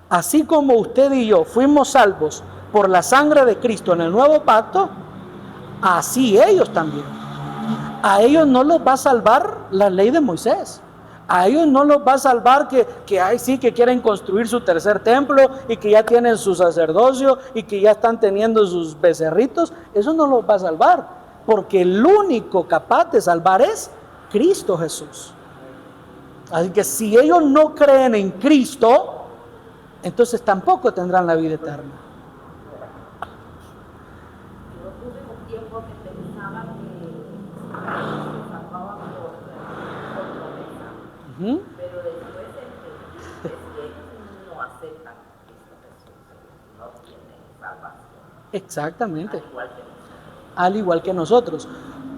Speaker 1: Así como usted y yo fuimos salvos por la sangre de Cristo en el nuevo pacto, así ellos también. A ellos no los va a salvar la ley de Moisés. A ellos no los va a salvar que quieren construir su tercer templo y que ya tienen su sacerdocio y que ya están teniendo sus becerritos. Eso no los va a salvar, porque el único capaz de salvar es Cristo Jesús. Así que si ellos no creen en Cristo, entonces tampoco tendrán la vida eterna.
Speaker 4: En los últimos tiempos que pensaban que se salvaban por promesa, pero después entendí que si ellos no aceptan a Cristo Jesús, no tienen salvación.
Speaker 1: Exactamente.
Speaker 4: Al igual que nosotros.
Speaker 1: Al igual que nosotros.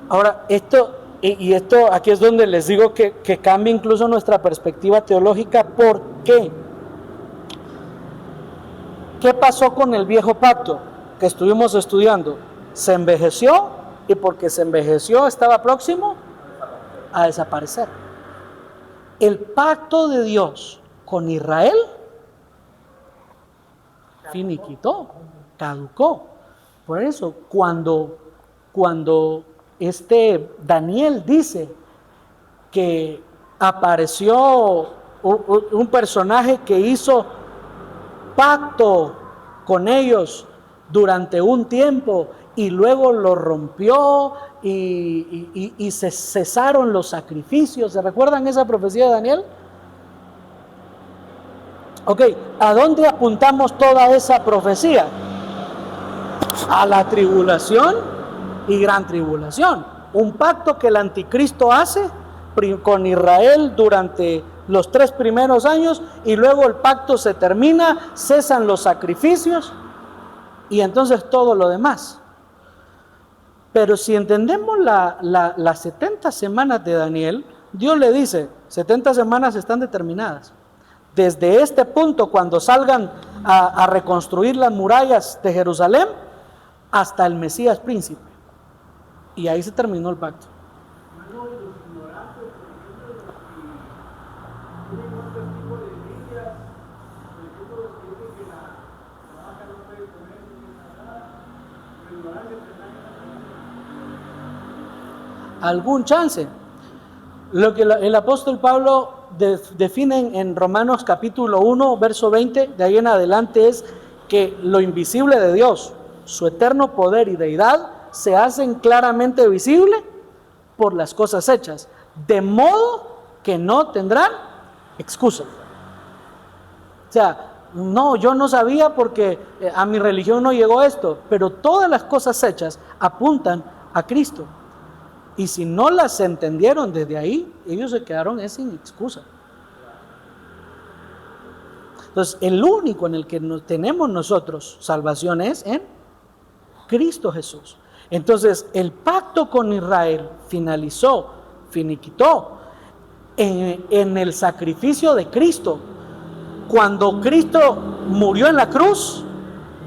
Speaker 1: Ahora, esto aquí es donde les digo que cambia incluso nuestra perspectiva teológica. ¿Por qué? ¿Qué pasó con el viejo pacto que estuvimos estudiando? Se envejeció, y porque se envejeció estaba próximo a desaparecer. el pacto de Dios con Israel finiquitó, caducó. Por eso, cuando Daniel dice que apareció un personaje que hizo pacto con ellos durante un tiempo y luego lo rompió y se cesaron los sacrificios. ¿Se recuerdan esa profecía de Daniel? Ok, ¿a dónde apuntamos toda esa profecía? A la tribulación y gran tribulación. Un pacto que el anticristo hace con Israel durante los 3 primeros años y luego el pacto se termina, cesan los sacrificios y entonces todo lo demás. Pero si entendemos las 70 semanas de Daniel, Dios le dice, 70 semanas están determinadas. Desde este punto, cuando salgan a reconstruir las murallas de Jerusalén, hasta el Mesías príncipe. Y ahí se terminó el pacto. ¿Algún chance? Lo que el apóstol Pablo define en Romanos capítulo 1, verso 20, de ahí en adelante, es que lo invisible de Dios, su eterno poder y deidad, se hacen claramente visible por las cosas hechas, de modo que no tendrán excusa. O sea, no, yo no sabía porque a mi religión no llegó esto, pero todas las cosas hechas apuntan a Cristo. Y si no las entendieron desde ahí, ellos se quedaron sin excusa. Entonces, el único en el que tenemos nosotros salvación es en Cristo Jesús. Entonces, el pacto con Israel finiquitó en el sacrificio de Cristo. Cuando Cristo murió en la cruz,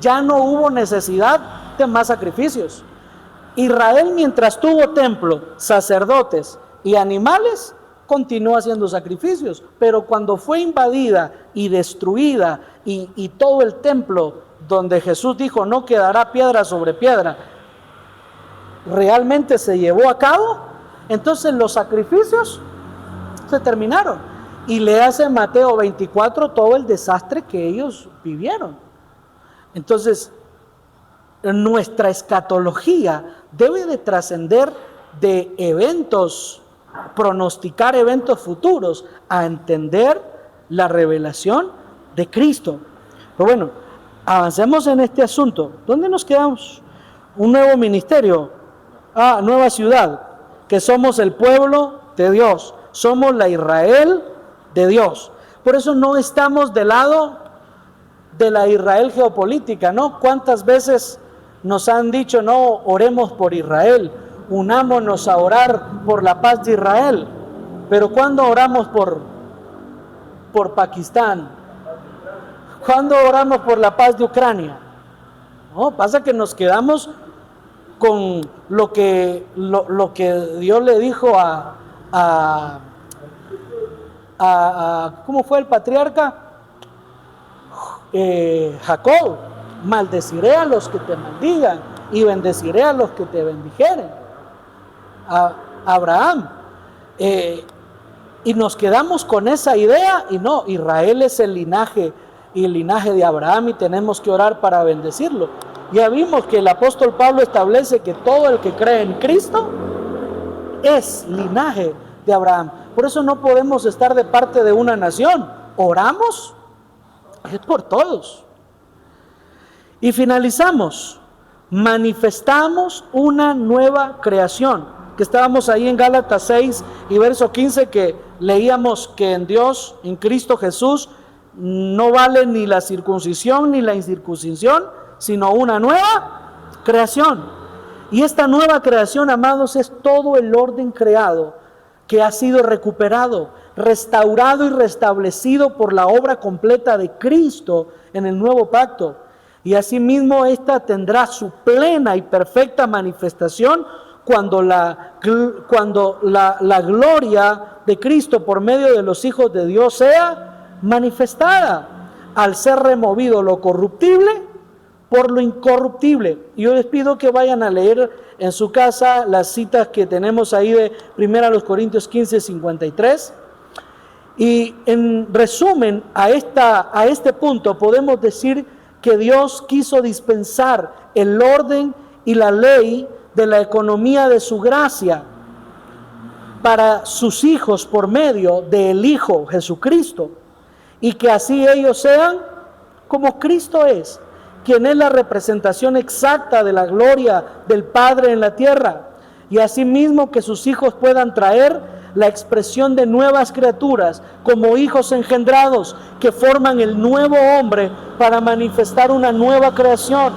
Speaker 1: ya no hubo necesidad de más sacrificios. Israel, mientras tuvo templo, sacerdotes y animales, continuó haciendo sacrificios, pero cuando fue invadida y destruida y todo el templo donde Jesús dijo no quedará piedra sobre piedra, realmente se llevó a cabo, entonces los sacrificios se terminaron. Y le hace Mateo 24 todo el desastre que ellos vivieron. Entonces, nuestra escatología debe de trascender de eventos, pronosticar eventos futuros, a entender la revelación de Cristo. Pero bueno, avancemos en este asunto. ¿Dónde nos quedamos? Un nuevo ministerio, nueva ciudad, que somos el pueblo de Dios, somos la Israel de Dios. Por eso no estamos del lado de la Israel geopolítica, ¿no? ¿Cuántas veces nos han dicho, no, oremos por Israel, unámonos a orar por la paz de Israel? Pero ¿cuándo oramos por Pakistán? ¿Cuándo oramos por la paz de Ucrania? No, pasa que nos quedamos con lo que Dios le dijo a ¿cómo fue el patriarca? Jacob: maldeciré a los que te maldigan y bendeciré a los que te bendijeren. Abraham. Y nos quedamos con esa idea, y no, Israel es el linaje de Abraham y tenemos que orar para bendecirlo. Ya vimos que el apóstol Pablo establece que todo el que cree en Cristo es linaje de Abraham. Por eso no podemos estar de parte de una nación. Oramos es por todos. Y finalizamos. Manifestamos una nueva creación. Que estábamos ahí en Gálatas 6 y verso 15, que leíamos que en Dios, en Cristo Jesús, no vale ni la circuncisión ni la incircuncisión, sino una nueva creación. Y esta nueva creación, amados, es todo el orden creado que ha sido recuperado, restaurado y restablecido por la obra completa de Cristo en el nuevo pacto. Y asimismo esta tendrá su plena y perfecta manifestación cuando la gloria de Cristo por medio de los hijos de Dios sea manifestada, al ser removido lo corruptible por lo incorruptible. Y yo les pido que vayan a leer en su casa las citas que tenemos ahí de 1 Corintios 15, 53. Y en resumen, a este punto podemos decir que Dios quiso dispensar el orden y la ley de la economía de su gracia para sus hijos por medio del Hijo Jesucristo, y que así ellos sean como Cristo es, quien es la representación exacta de la gloria del Padre en la tierra, y asimismo que sus hijos puedan traer la expresión de nuevas criaturas como hijos engendrados que forman el nuevo hombre para manifestar una nueva creación,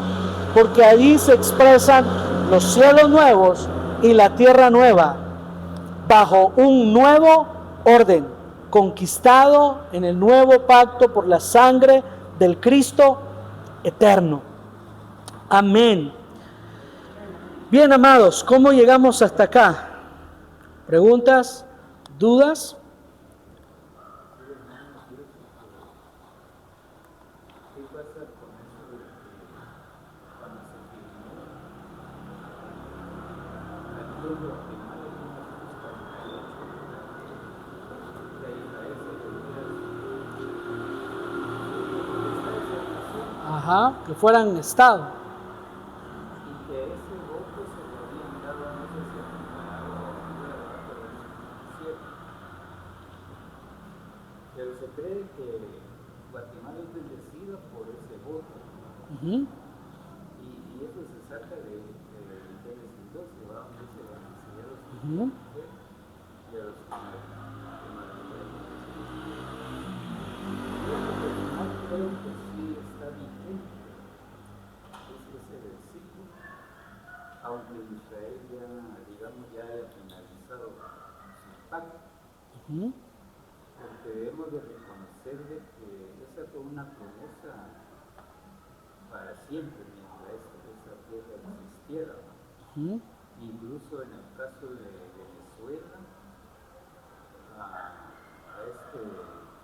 Speaker 1: porque allí se expresan los cielos nuevos y la tierra nueva bajo un nuevo orden conquistado en el nuevo pacto por la sangre del Cristo eterno. Amén. Bien, amados, ¿cómo llegamos hasta acá? ¿Preguntas? ¿Dudas? Ajá, que fueran estado.
Speaker 2: Pero se cree que Guatemala es bendecida por ese voto.
Speaker 1: Uh-huh.
Speaker 2: Y eso se saca de Génesis 12, ¿verdad? Donde se bendecía a los
Speaker 1: Uh-huh.
Speaker 2: y a los que creo que sí está vigente ese versículo, aunque Israel ya, digamos, ya haya finalizado su pacto.
Speaker 1: Uh-huh.
Speaker 2: Porque debemos de reconocer de que esa fue una promesa para siempre mientras esa tierra existiera.
Speaker 1: Uh-huh.
Speaker 2: Incluso en el caso de Venezuela, a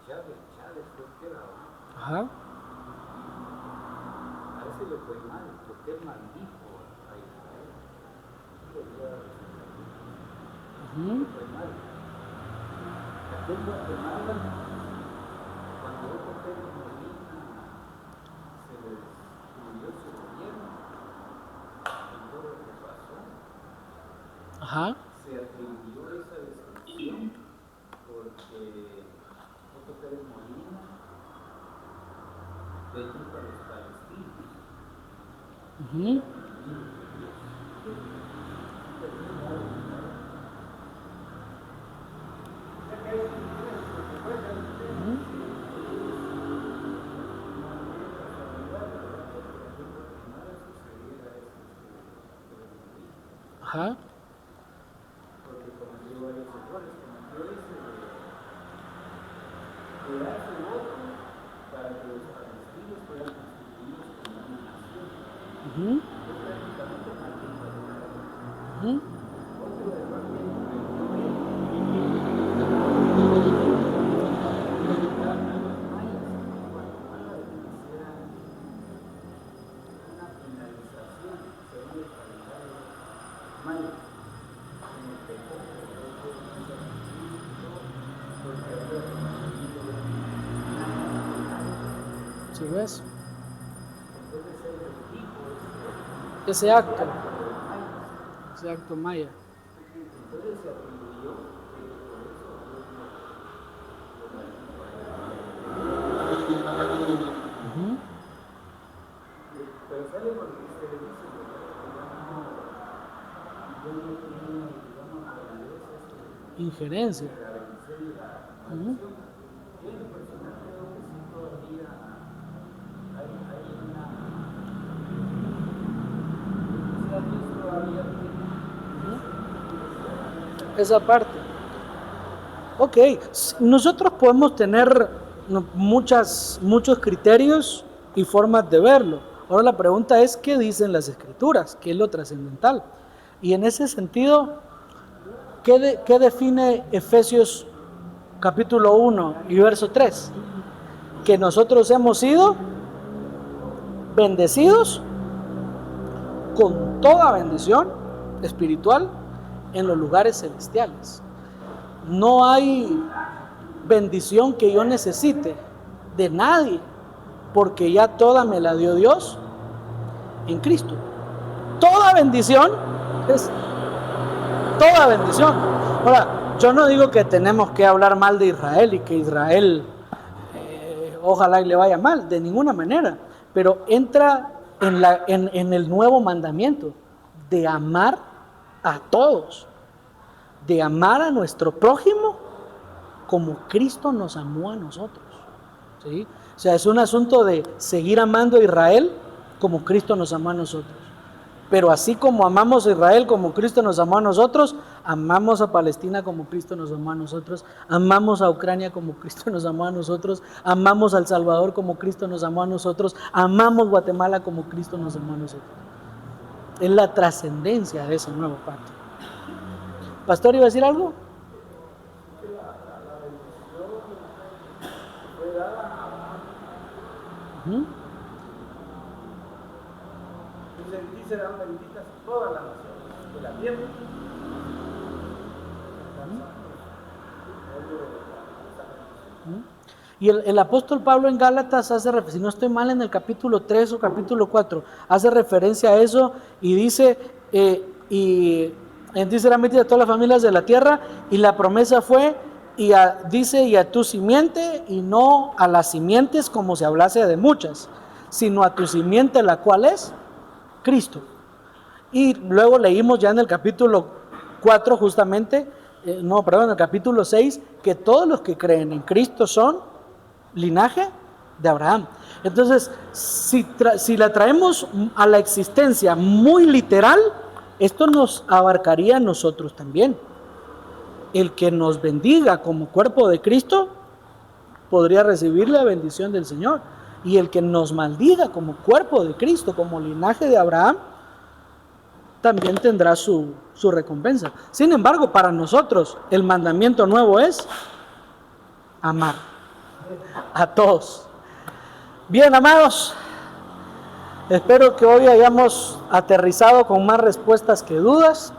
Speaker 2: Chávez creo que era, ¿no?
Speaker 1: Ajá.
Speaker 2: A ese le fue mal, porque él maldijo a Israel.
Speaker 1: Uh-huh.
Speaker 2: Le fue mal. Aquí en Guatemala, cuando Evo Morales se destruyó su gobierno, y todo lo que pasó,
Speaker 1: Ajá.
Speaker 2: se atribuyó esa destrucción porque Otto Pérez Molina bendijo a los palestinos.
Speaker 1: Uh-huh. Ajá.
Speaker 2: Porque cometió varios errores, cometió ese de dar su voto para que los palestinos fueran constituidos como una nación.
Speaker 1: Uh-huh.
Speaker 2: Es prácticamente maldito.
Speaker 1: Uh-huh.
Speaker 2: Otro error que
Speaker 1: ¿Sí ves? Ese acto maya. Uh-huh.
Speaker 2: pero sale porque se le dice
Speaker 1: Injerencia. Uh-huh. Esa parte. Ok, nosotros podemos tener muchos criterios y formas de verlo. Ahora la pregunta es, ¿qué dicen las Escrituras? ¿Qué es lo trascendental? Y en ese sentido, ¿qué define Efesios capítulo 1 y verso 3? Que nosotros hemos sido bendecidos con toda bendición espiritual en los lugares celestiales. No hay bendición que yo necesite de nadie, porque ya toda me la dio Dios en Cristo. Toda bendición es toda bendición. Ahora, yo no digo que tenemos que hablar mal de Israel y que Israel ojalá y le vaya mal, de ninguna manera, pero entra en el nuevo mandamiento de amar a todos, de amar a nuestro prójimo como Cristo nos amó a nosotros, ¿sí? O sea, es un asunto de seguir amando a Israel como Cristo nos amó a nosotros. Pero así como amamos a Israel como Cristo nos amó a nosotros, amamos a Palestina como Cristo nos amó a nosotros, amamos a Ucrania como Cristo nos amó a nosotros, amamos a El Salvador como Cristo nos amó a nosotros, amamos Guatemala como Cristo nos amó a nosotros. Es la trascendencia de ese nuevo pacto. ¿Pastor iba a decir algo?
Speaker 5: Y serán benditas todas las naciones de la tierra.
Speaker 1: Y el apóstol Pablo en Gálatas hace referencia, si no estoy mal, en el capítulo 3 o capítulo 4, hace referencia a eso y dice, y en ti serán benditas todas las familias de la tierra, y la promesa fue, dice, y a tu simiente, y no a las simientes como si hablase de muchas, sino a tu simiente, la cual es Cristo. Y luego leímos ya en el capítulo 4 justamente, en el capítulo 6, que todos los que creen en Cristo son linaje de Abraham. Entonces, si la traemos a la existencia muy literal, esto nos abarcaría a nosotros también. El que nos bendiga como cuerpo de Cristo podría recibir la bendición del Señor, y el que nos maldiga como cuerpo de Cristo, como linaje de Abraham, también tendrá su recompensa. Sin embargo, para nosotros el mandamiento nuevo es amar a todos. Bien, amados, espero que hoy hayamos aterrizado con más respuestas que dudas.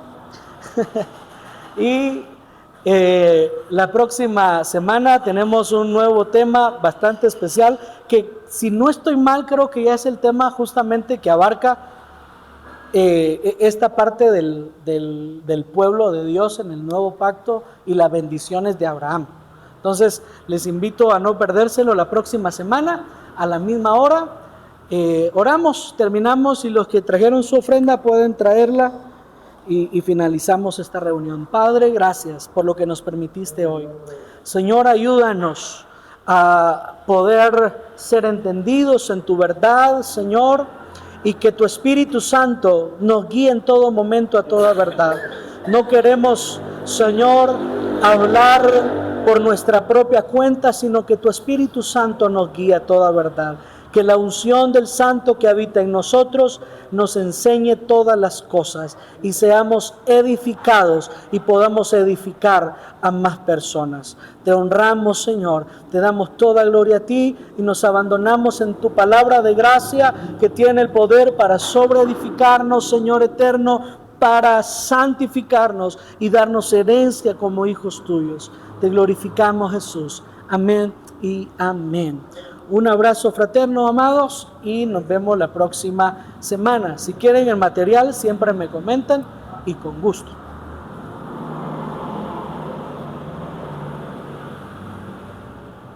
Speaker 1: Y la próxima semana tenemos un nuevo tema bastante especial, que si no estoy mal, creo que ya es el tema justamente que abarca esta parte del pueblo de Dios en el nuevo pacto y las bendiciones de Abraham. Entonces les invito a no perdérselo la próxima semana a la misma hora. Oramos, terminamos, y los que trajeron su ofrenda pueden traerla y finalizamos esta reunión. Padre, gracias por lo que nos permitiste hoy. Señor, ayúdanos a poder ser entendidos en tu verdad, Señor, y que tu Espíritu Santo nos guíe en todo momento a toda verdad. No queremos, Señor, hablar por nuestra propia cuenta, sino que tu Espíritu Santo nos guíe a toda verdad. Que la unción del Santo que habita en nosotros nos enseñe todas las cosas y seamos edificados y podamos edificar a más personas. Te honramos, Señor, te damos toda gloria a ti y nos abandonamos en tu palabra de gracia, que tiene el poder para sobreedificarnos, Señor eterno, para santificarnos y darnos herencia como hijos tuyos. Te glorificamos, Jesús. Amén y amén. Un abrazo fraterno, amados, y nos vemos la próxima semana. Si quieren el material, siempre me comentan y con gusto.